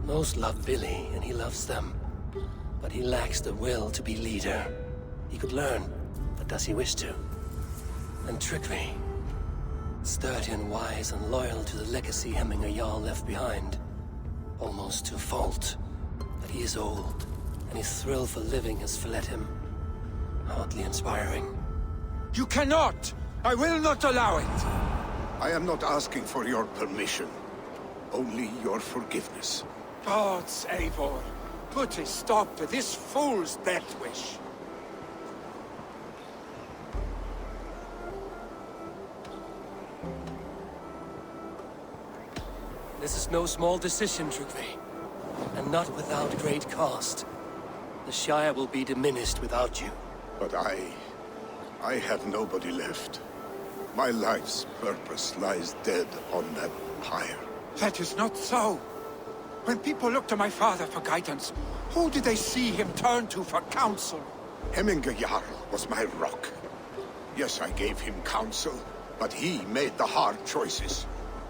[SPEAKER 1] Most love Vili, and he loves them. But he lacks the will to be leader. He could learn, but does he wish to? And Tryggvi, sturdy and wise and loyal to the legacy Hemminger Jarl left behind. Almost to a fault. But he is old, and his thrill for living has fled him. Hardly inspiring.
[SPEAKER 6] You cannot! I will not allow it!
[SPEAKER 3] I am not asking for your permission. Only your forgiveness.
[SPEAKER 6] Gods, Eivor, put a stop to this fool's death wish.
[SPEAKER 1] This is no small decision, Tryggvi. And not without great cost. The Shire will be diminished without you.
[SPEAKER 3] But I have nobody left. My life's purpose lies dead on that pyre.
[SPEAKER 6] That is not so. When people look to my father for guidance, who did they see him turn to for counsel?
[SPEAKER 3] Hemminger Jarl was my rock. Yes, I gave him counsel, but he made the hard choices.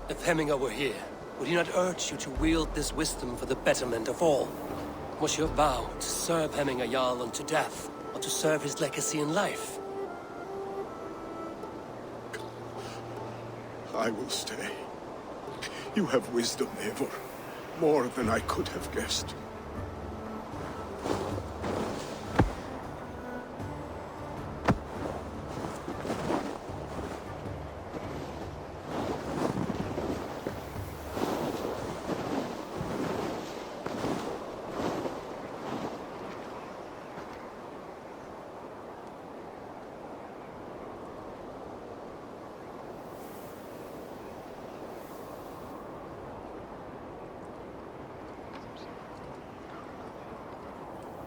[SPEAKER 1] If Hemminger were here, would he not urge you to wield this wisdom for the betterment of all? Was your vow to serve Hemminger Jarl unto death, or to serve his legacy in life?
[SPEAKER 3] I will stay. You have wisdom, Eivor. More than I could have guessed.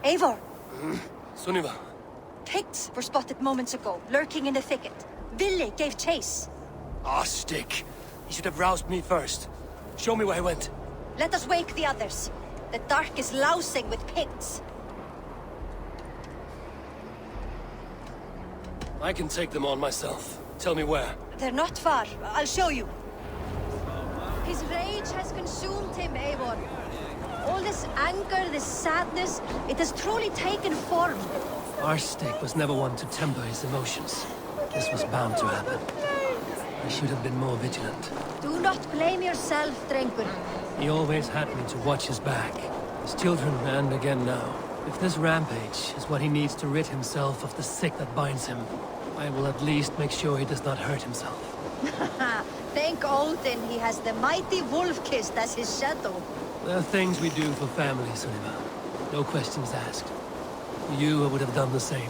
[SPEAKER 19] Eivor!
[SPEAKER 1] Sunniva.
[SPEAKER 19] Picts were spotted moments ago, lurking in the thicket. Vili gave chase.
[SPEAKER 1] Ah, stick. He should have roused me first. Show me where he went.
[SPEAKER 19] Let us wake the others. The dark is lousing with Picts.
[SPEAKER 1] I can take them on myself. Tell me where.
[SPEAKER 19] They're not far. I'll show you. His rage has consumed him, Eivor. All this anger, this sadness, it has truly taken form.
[SPEAKER 1] Our stick was never one to temper his emotions. This was bound to happen. I should have been more vigilant.
[SPEAKER 19] Do not blame yourself, Drengur.
[SPEAKER 1] He always had me to watch his back. His children, and again now. If this rampage is what he needs to rid himself of the sick that binds him, I will at least make sure he does not hurt himself.
[SPEAKER 19] Thank Odin he has the mighty Wolf-Kissed as his shadow.
[SPEAKER 1] There are things we do for family, Sunima. No questions asked. You would have done the same.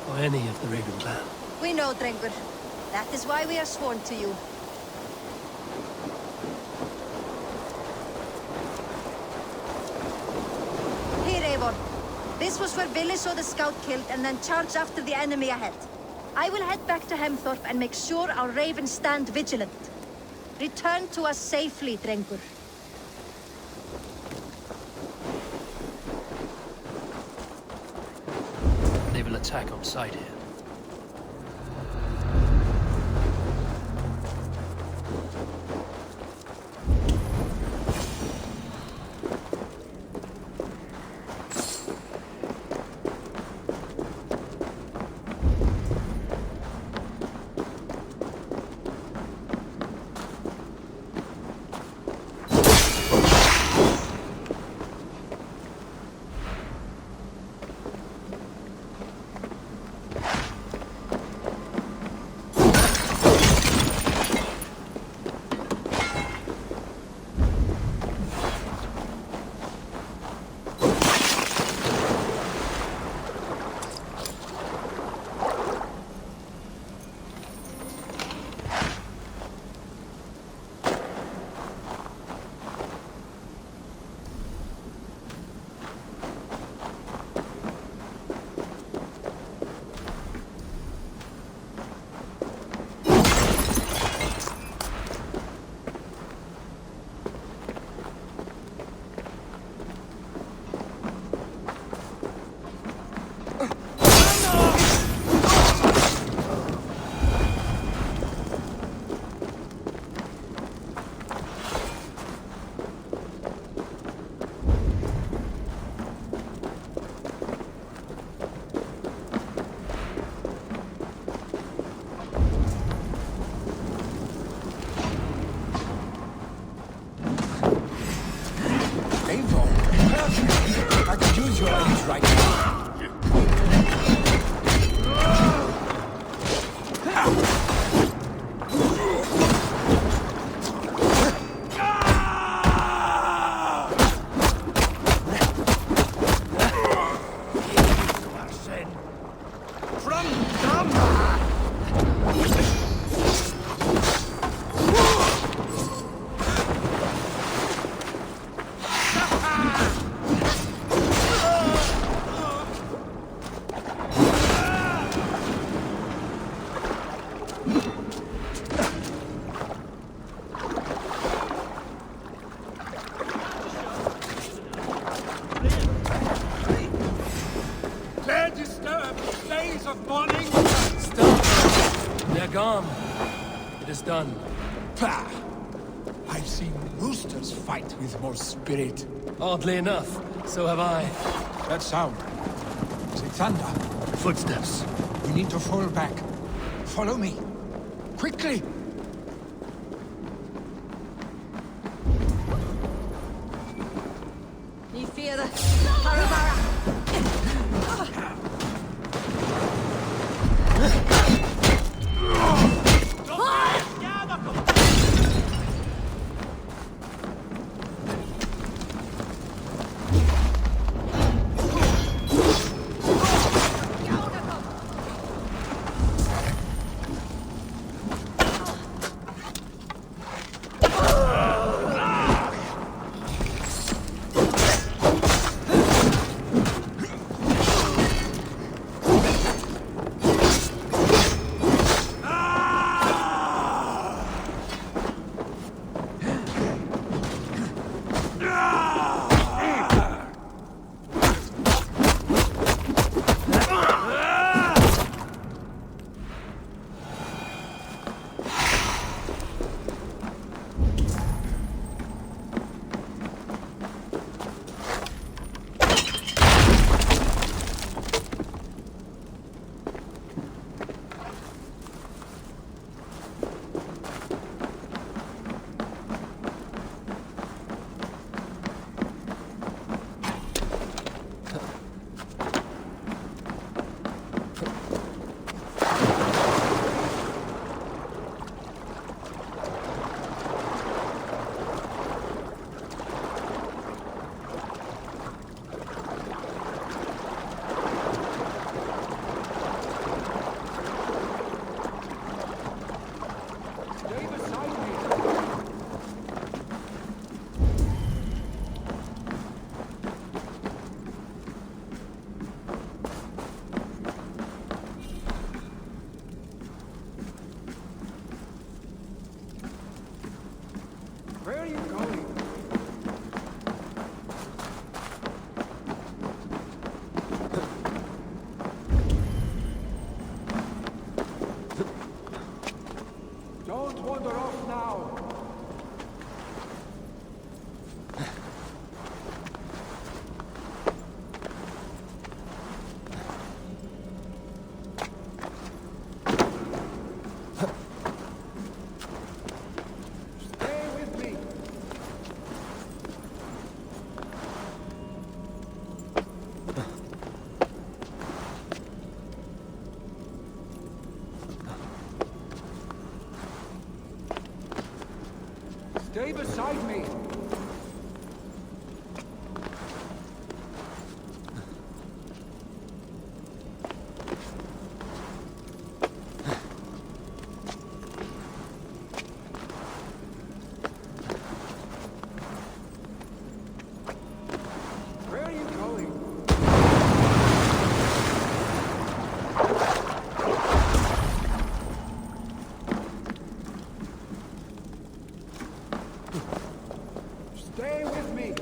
[SPEAKER 1] For any of the Raven clan.
[SPEAKER 19] We know, Drengur. That is why we are sworn to you. Here, Eivor. This was where Billy saw the scout killed and then charged after the enemy ahead. I will head back to Hemthorpe and make sure our ravens stand vigilant. Return to us safely, Drengur.
[SPEAKER 1] They will attack on sight here. Gone. It is done.
[SPEAKER 17] Pah! I've seen roosters fight with more spirit.
[SPEAKER 1] Oddly enough, so have I.
[SPEAKER 17] That sound. Is it thunder?
[SPEAKER 1] Footsteps.
[SPEAKER 17] We need to fall back. Follow me. Quickly!
[SPEAKER 19] You fear the Haramara?
[SPEAKER 17] beside me. Where are you going? Stay with me.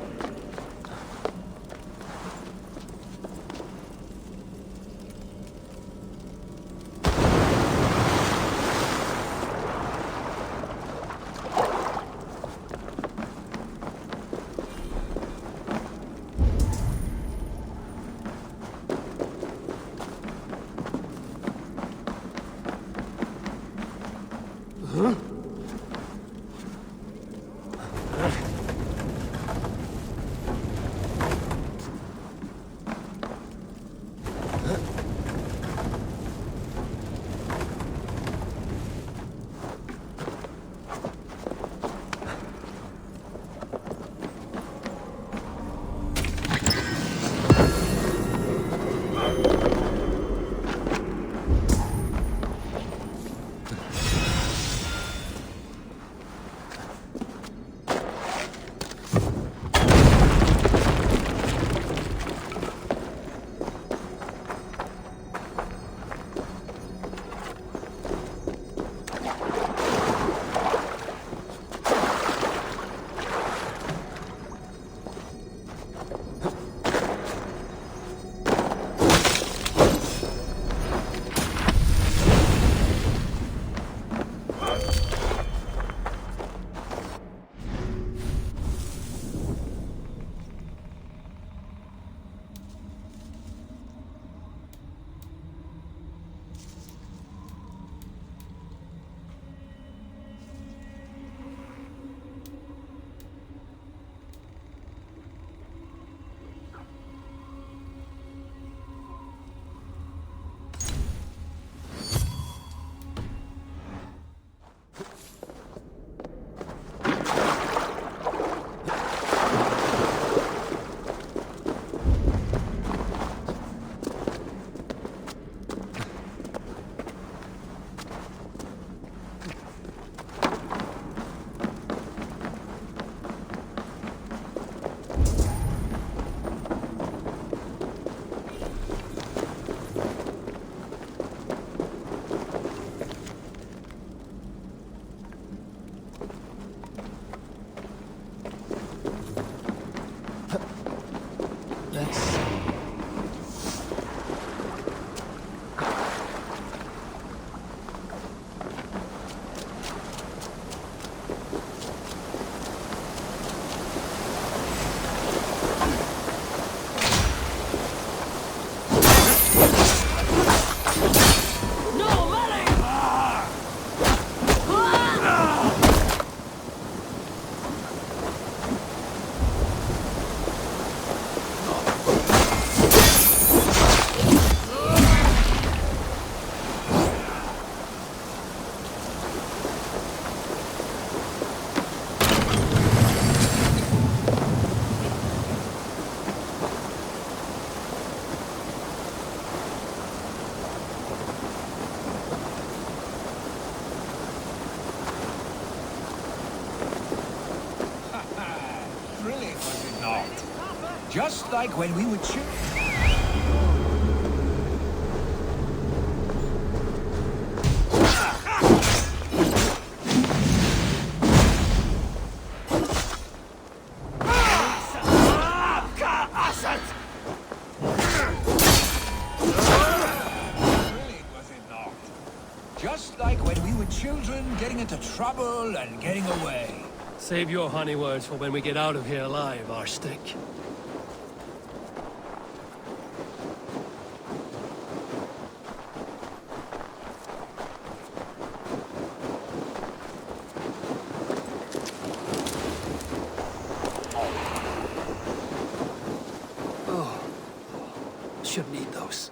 [SPEAKER 14] Just like when we were children. Just like when we were children, getting into trouble and getting away.
[SPEAKER 1] Save your honey words for when we get out of here alive, Arstick. Oh, should need those.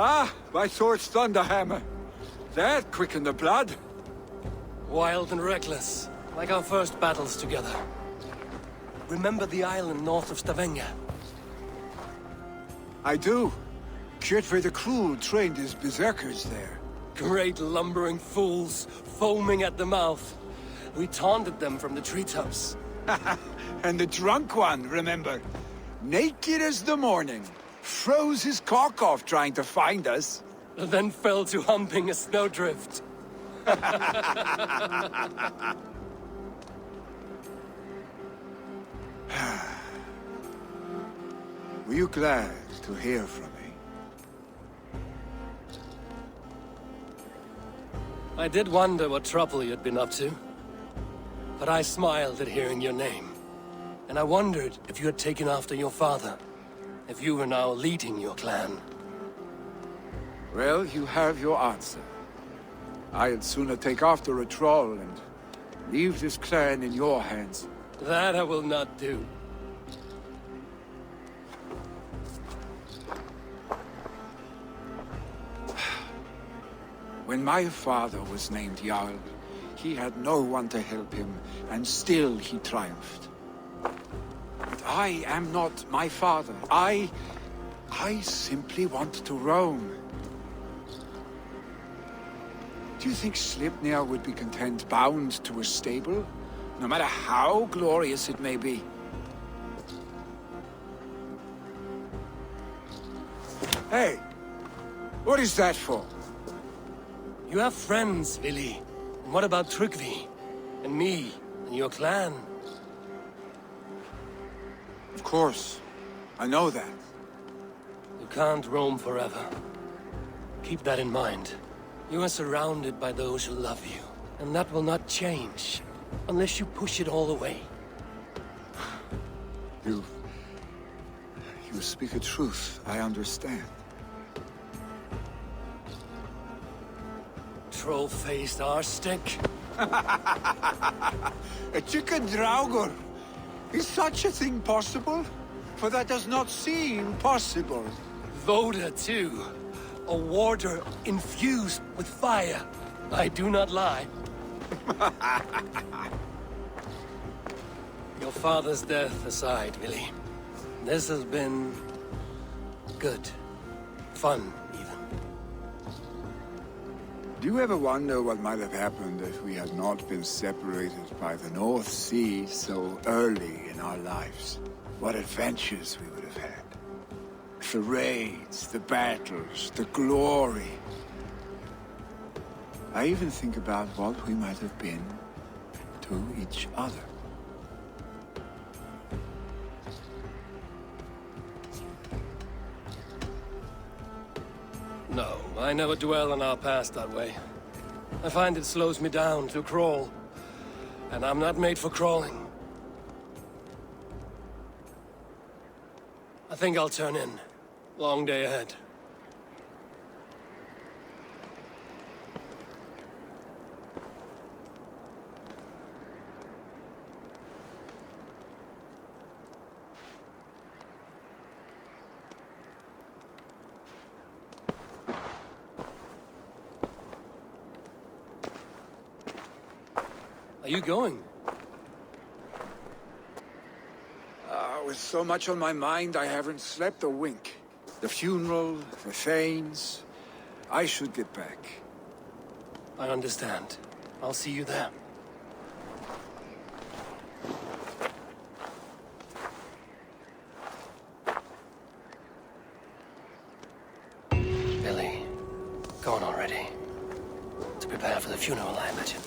[SPEAKER 6] Ah, my sword's thunderhammer. That quickened the blood.
[SPEAKER 1] Wild and reckless, like our first battles together. Remember the island north of Stavanger?
[SPEAKER 6] I do. Kjotve the Cruel trained his berserkers there.
[SPEAKER 1] Great lumbering fools, foaming at the mouth. We taunted them from the treetops.
[SPEAKER 6] And the drunk one, remember? Naked as the morning. Froze his cock off trying to find us.
[SPEAKER 1] Then fell to humping a snowdrift.
[SPEAKER 6] Were you glad to hear from me?
[SPEAKER 1] I did wonder what trouble you'd been up to. But I smiled at hearing your name. And I wondered if you had taken after your father. If you were now leading your clan.
[SPEAKER 6] Well, you have your answer. I'd sooner take after a troll and leave this clan in your hands.
[SPEAKER 1] That I will not do.
[SPEAKER 6] When my father was named Jarl, he had no one to help him, and still he triumphed. But I am not my father. I simply want to roam. Do you think Sleipnir would be content bound to a stable, no matter how glorious it may be? Hey, what is that for?
[SPEAKER 1] You have friends, Vili. And what about Tryggvi? And me? And your clan?
[SPEAKER 6] Of course. I know that.
[SPEAKER 1] You can't roam forever. Keep that in mind. You are surrounded by those who love you. And that will not change. Unless you push it all away.
[SPEAKER 6] You speak a truth. I understand.
[SPEAKER 1] Troll-faced arstick.
[SPEAKER 6] A chicken draugur. Is such a thing possible? For that does not seem possible.
[SPEAKER 1] Voda, too. A warder infused with fire. I do not lie. Your father's death aside, Vili. This has been... good. Fun, even.
[SPEAKER 6] Do you ever wonder what might have happened if we had not been separated by the North Sea so early in our lives? What adventures we would have had. The raids, the battles, the glory. I even think about what we might have been to each other.
[SPEAKER 1] No, I never dwell on our past that way. I find it slows me down to crawl. And I'm not made for crawling. I think I'll turn in. Long day ahead. Are you going?
[SPEAKER 6] With so much on my mind, I haven't slept a wink. The funeral, the Thanes. I should get back.
[SPEAKER 1] I understand. I'll see you there. Billy, go on already. To prepare for the funeral, I imagine.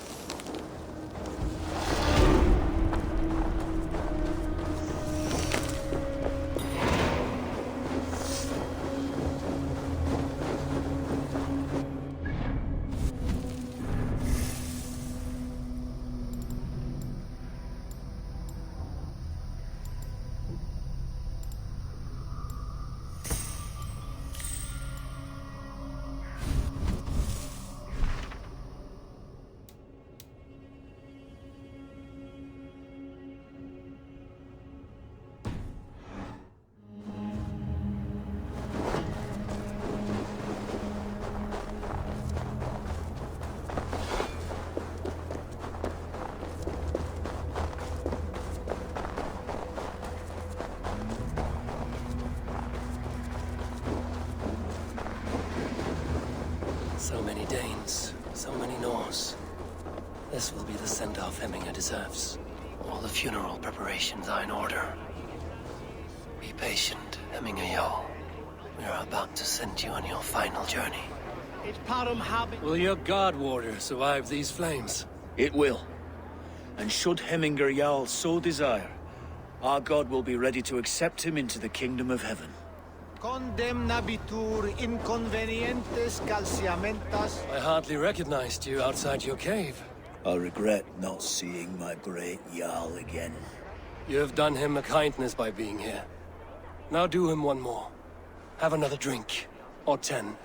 [SPEAKER 1] So many Danes, so many Norse. This will be the send-off Hemminger deserves. All the funeral preparations are in order. Be patient, Hemminger Jarl. We are about to send you on your final journey. Will your guard warrior survive these flames?
[SPEAKER 18] It will. And should Hemminger Jarl so desire, our god will be ready to accept him into the kingdom of heaven.
[SPEAKER 4] Condemnabitur inconvenientes calciamentas.
[SPEAKER 1] I hardly recognized you outside your cave.
[SPEAKER 18] I regret not seeing my great Jarl again.
[SPEAKER 1] You have done him a kindness by being here. Now do him one more. Have another drink. Or 10.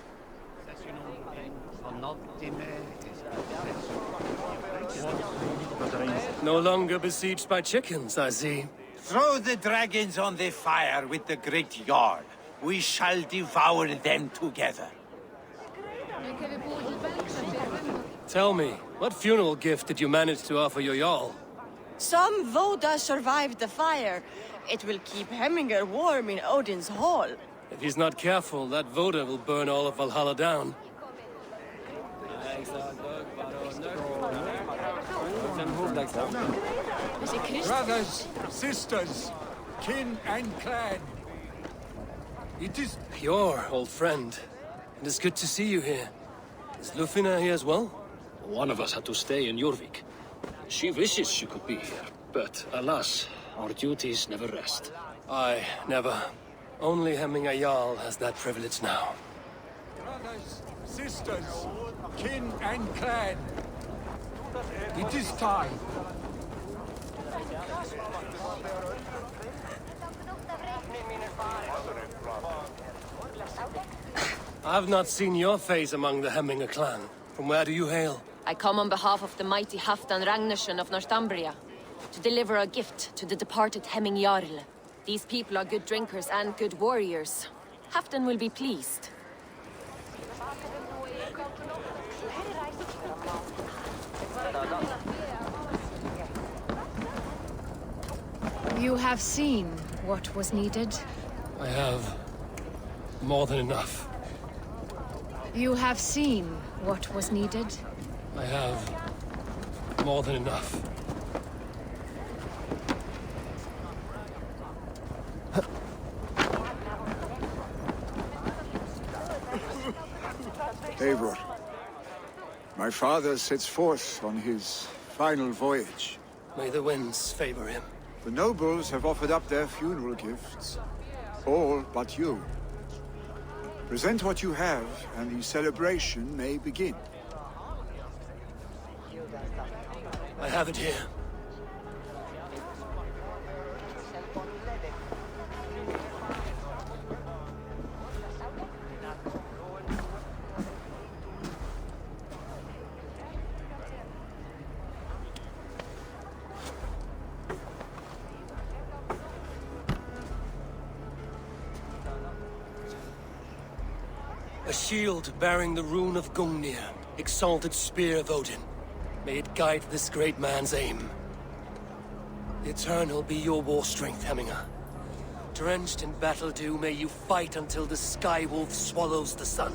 [SPEAKER 1] No longer besieged by chickens, I see.
[SPEAKER 6] Throw the dragons on the fire with the great Jarl. We shall devour them together.
[SPEAKER 1] Tell me, what funeral gift did you manage to offer your Jarl?
[SPEAKER 7] Some Voda survived the fire. It will keep Hemminger warm in Odin's hall.
[SPEAKER 1] If he's not careful, that Voda will burn all of Valhalla down.
[SPEAKER 6] Brothers, sisters, kin and clan.
[SPEAKER 1] It is pure, old friend. It is good to see you here. Is Lufina here as well?
[SPEAKER 20] One of us had to stay in Jorvik. She wishes she could be here, but alas, our duties never rest.
[SPEAKER 1] Aye, never. Only Hemminger Jarl has that privilege now.
[SPEAKER 6] Brothers, sisters, kin and clan. It is time.
[SPEAKER 1] I have not seen your face among the Hemminger clan. From where do you hail?
[SPEAKER 21] I come on behalf of the mighty Halfdan Ragnarsson of Northumbria to deliver a gift to the departed Hemming Jarl. These people are good drinkers and good warriors. Halfdan will be pleased.
[SPEAKER 11] You have seen what was needed.
[SPEAKER 1] I have more than enough.
[SPEAKER 11] You have seen what was needed.
[SPEAKER 1] I have more than enough.
[SPEAKER 17] Eivor, my father sets forth on his final voyage.
[SPEAKER 1] May the winds favor him.
[SPEAKER 17] The nobles have offered up their funeral gifts. All but you. Present what you have, and the celebration may begin.
[SPEAKER 1] I have it here. A shield bearing the rune of Gungnir, exalted spear of Odin. May it guide this great man's aim. The Eternal be your war strength, Hemminger. Drenched in battle dew, may you fight until the sky wolf swallows the sun.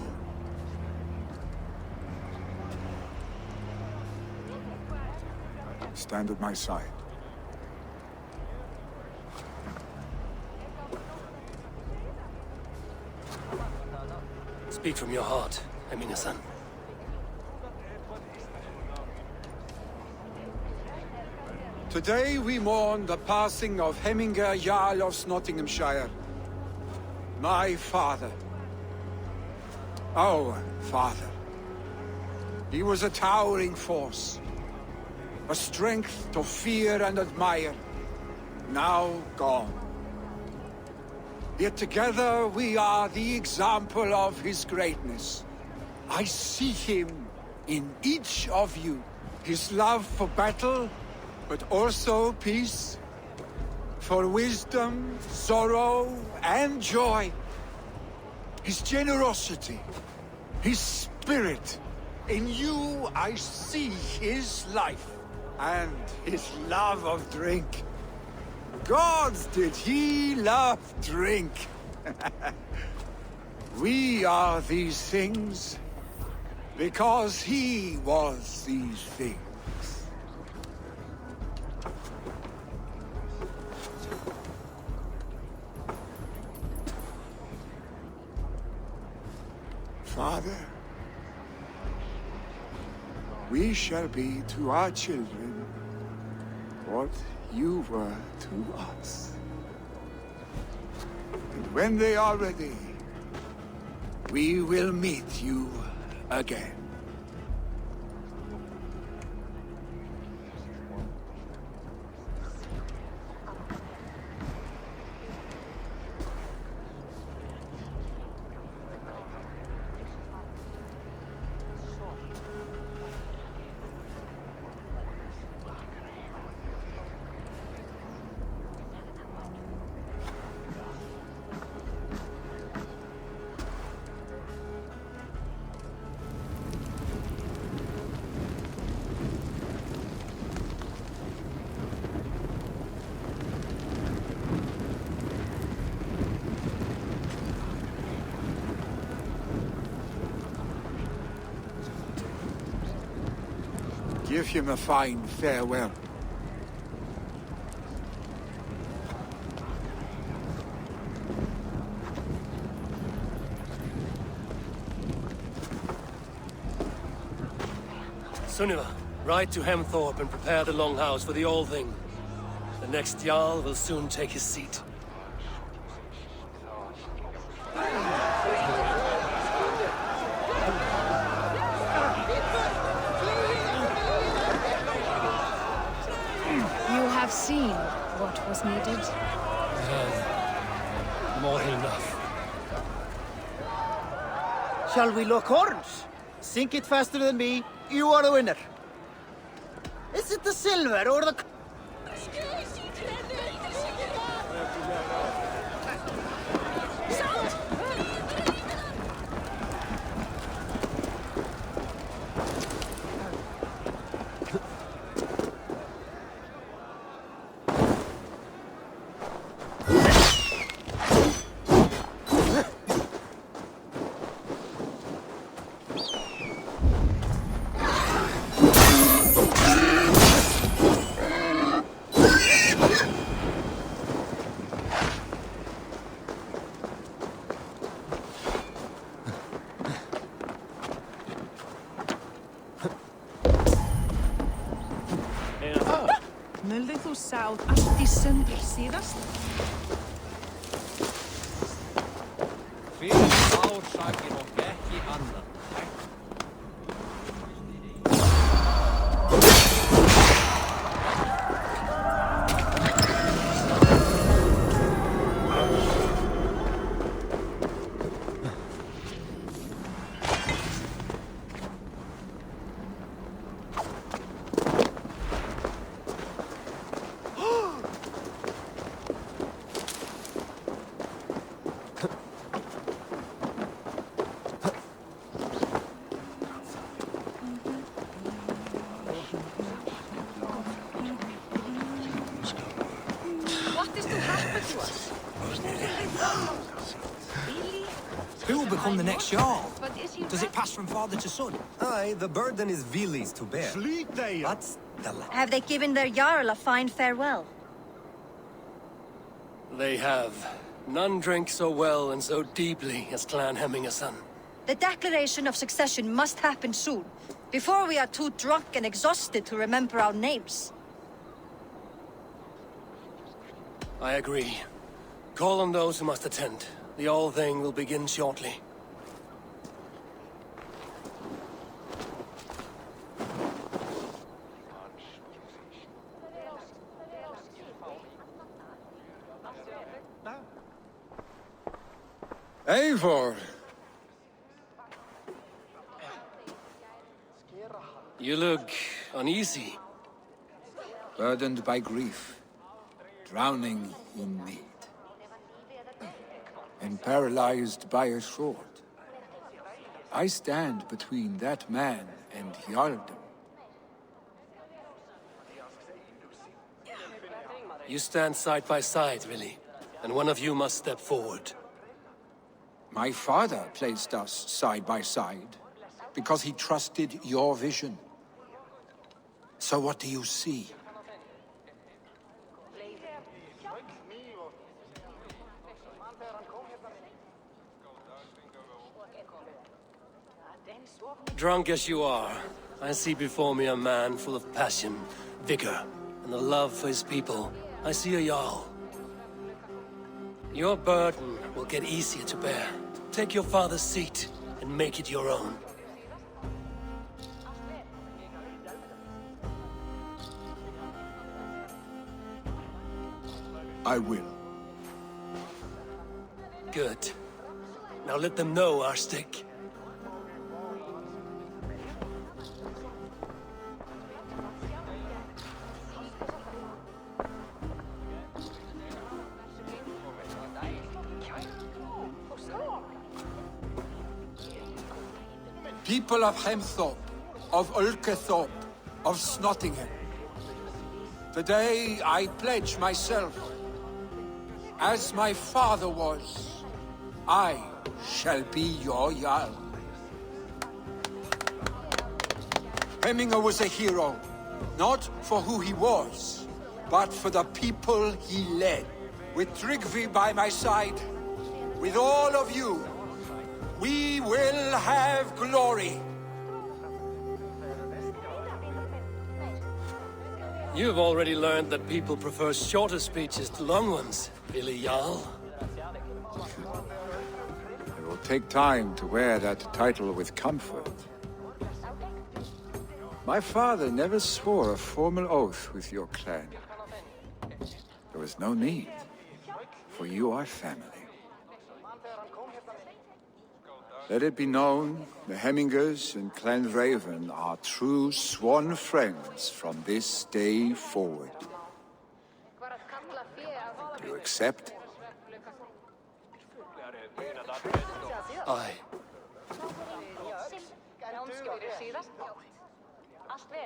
[SPEAKER 17] Stand at my side.
[SPEAKER 1] Speak from your heart, Hemminger-son.
[SPEAKER 6] Today we mourn the passing of Hemminger Jarl of Snotingomshire. My father. Our father. He was a towering force. A strength to fear and admire. Now gone. Yet together we are the example of his greatness. I see him in each of you. His love for battle, but also peace. For wisdom, sorrow, and joy. His generosity, his spirit. In you I see his life, and his love of drink. Gods, did he love drink! We are these things,
[SPEAKER 17] Because he was these things. Father, we shall be to our children what you were to us. And when they are ready, we will meet you again. Give him a fine farewell.
[SPEAKER 1] Sunniva, ride to Hemthorpe and prepare the Longhouse for the All Thing. The next Jarl will soon take his seat.
[SPEAKER 11] You have seen what was needed?
[SPEAKER 1] More than enough.
[SPEAKER 4] Shall we lock horns? Sink it faster than me. You are the winner. Is it the silver or the...
[SPEAKER 10] Nöldi þú sáð allt í sundur síðast?
[SPEAKER 9] Fyrir ásakir og ekki annað.
[SPEAKER 5] Who will become the next Jarl? Does it pass from father to son?
[SPEAKER 22] Aye, the burden is Vili's to bear. That's the
[SPEAKER 19] Have they given their Jarl a fine farewell?
[SPEAKER 1] They have. None drank so well and so deeply as Clan Hemmingason.
[SPEAKER 19] The declaration of succession must happen soon, before we are too drunk and exhausted to remember our names.
[SPEAKER 1] I agree. Call on those who must attend. The All Thing will begin shortly.
[SPEAKER 17] Eivor!
[SPEAKER 1] You look uneasy.
[SPEAKER 17] Burdened by grief, drowning in need, and paralyzed by a sword. I stand between that man and Jarldom.
[SPEAKER 1] You stand side by side, really, and one of you must step forward.
[SPEAKER 17] My father placed us side by side.
[SPEAKER 6] because he trusted your vision. So what do you see?
[SPEAKER 1] Drunk as you are, I see before me a man full of passion, vigor, and a love for his people. I see a Jarl. Your burden will get easier to bear. Take your father's seat and make it your own.
[SPEAKER 17] I will.
[SPEAKER 1] Good. Now let them know our stick.
[SPEAKER 6] People of Hemthorpe, of Ulkethorpe, of Snotingham. Today I pledge myself, as my father was, I shall be your Jarl. Hemminger was a hero, not for who he was, but for the people he led. With Tryggvi by my side, with all of you, we will have glory.
[SPEAKER 1] You've already learned that people prefer shorter speeches to long ones, Billy Jarl.
[SPEAKER 17] It will take time to wear that title with comfort. My father never swore a formal oath with your clan. There was no need, for you are family. Let it be known, the Hemmingers and Clan Raven are true sworn friends from this day forward. Do you accept?
[SPEAKER 1] Aye.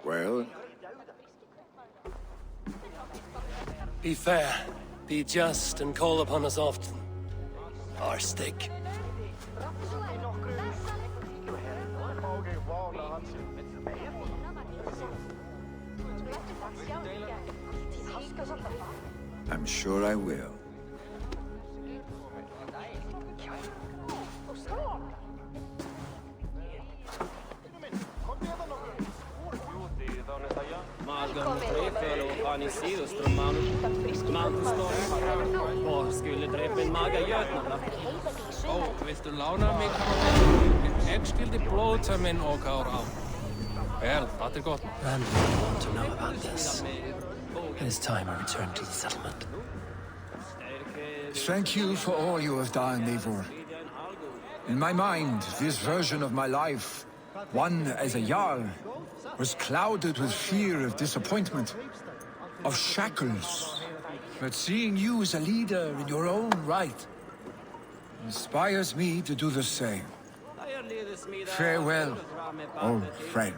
[SPEAKER 17] Well,
[SPEAKER 1] Be fair, be just, and call upon us often. Our stick.
[SPEAKER 17] I'm sure I will.
[SPEAKER 9] Viltu lána mig ég skildi blóta minn og kár á. Vel, það gott.
[SPEAKER 1] Randall will want to know about this. It is time I return to the settlement.
[SPEAKER 17] Thank you for all you have done, Eivor. In my mind, this version of my life, one as a Jarl, was clouded with fear of disappointment, of shackles. But seeing you as a leader in your own right inspires me to do the same. Farewell, old friend.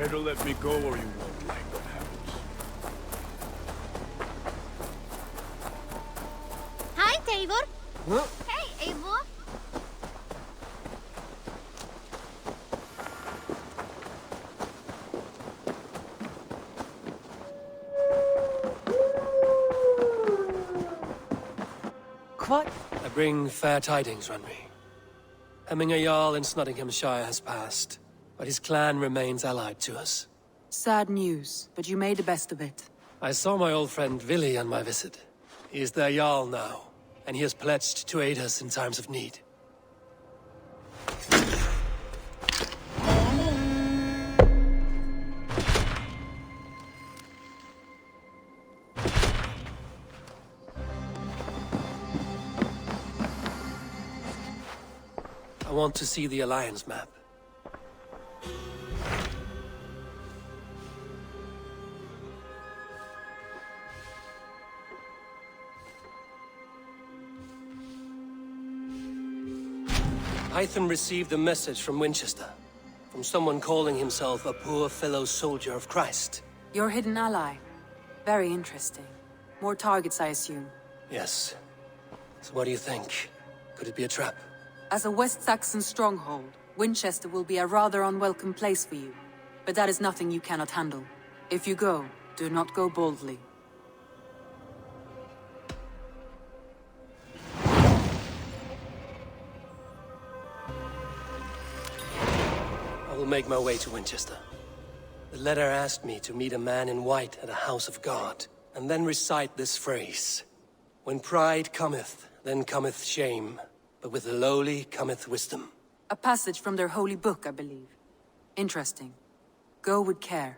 [SPEAKER 9] Better let me go or you won't like what happens.
[SPEAKER 16] Hi, Eivor.
[SPEAKER 9] Huh?
[SPEAKER 16] Hey, Eivor.
[SPEAKER 1] What? I bring fair tidings, Runry. Hemming a Jarl in Snotingomshire has passed, but his clan remains allied to us.
[SPEAKER 2] Sad news, but you made the best of it.
[SPEAKER 1] I saw my old friend Vili on my visit. He is their Jarl now, and he has pledged to aid us in times of need. I want to see the Alliance map. Hytham received a message from Winchester, from someone calling himself a poor fellow soldier of Christ.
[SPEAKER 2] Your hidden ally. Very interesting. More targets, I assume.
[SPEAKER 1] Yes. So what do you think? Could it be a trap?
[SPEAKER 2] As a West Saxon stronghold, Winchester will be a rather unwelcome place for you. But that is nothing you cannot handle. If you go, do not go boldly.
[SPEAKER 1] I will make my way to Winchester. The letter asked me to meet a man in white at a house of God, and then recite this phrase. When pride cometh, then cometh shame, but with the lowly cometh wisdom.
[SPEAKER 2] A passage from their holy book, I believe. Interesting. Go with care.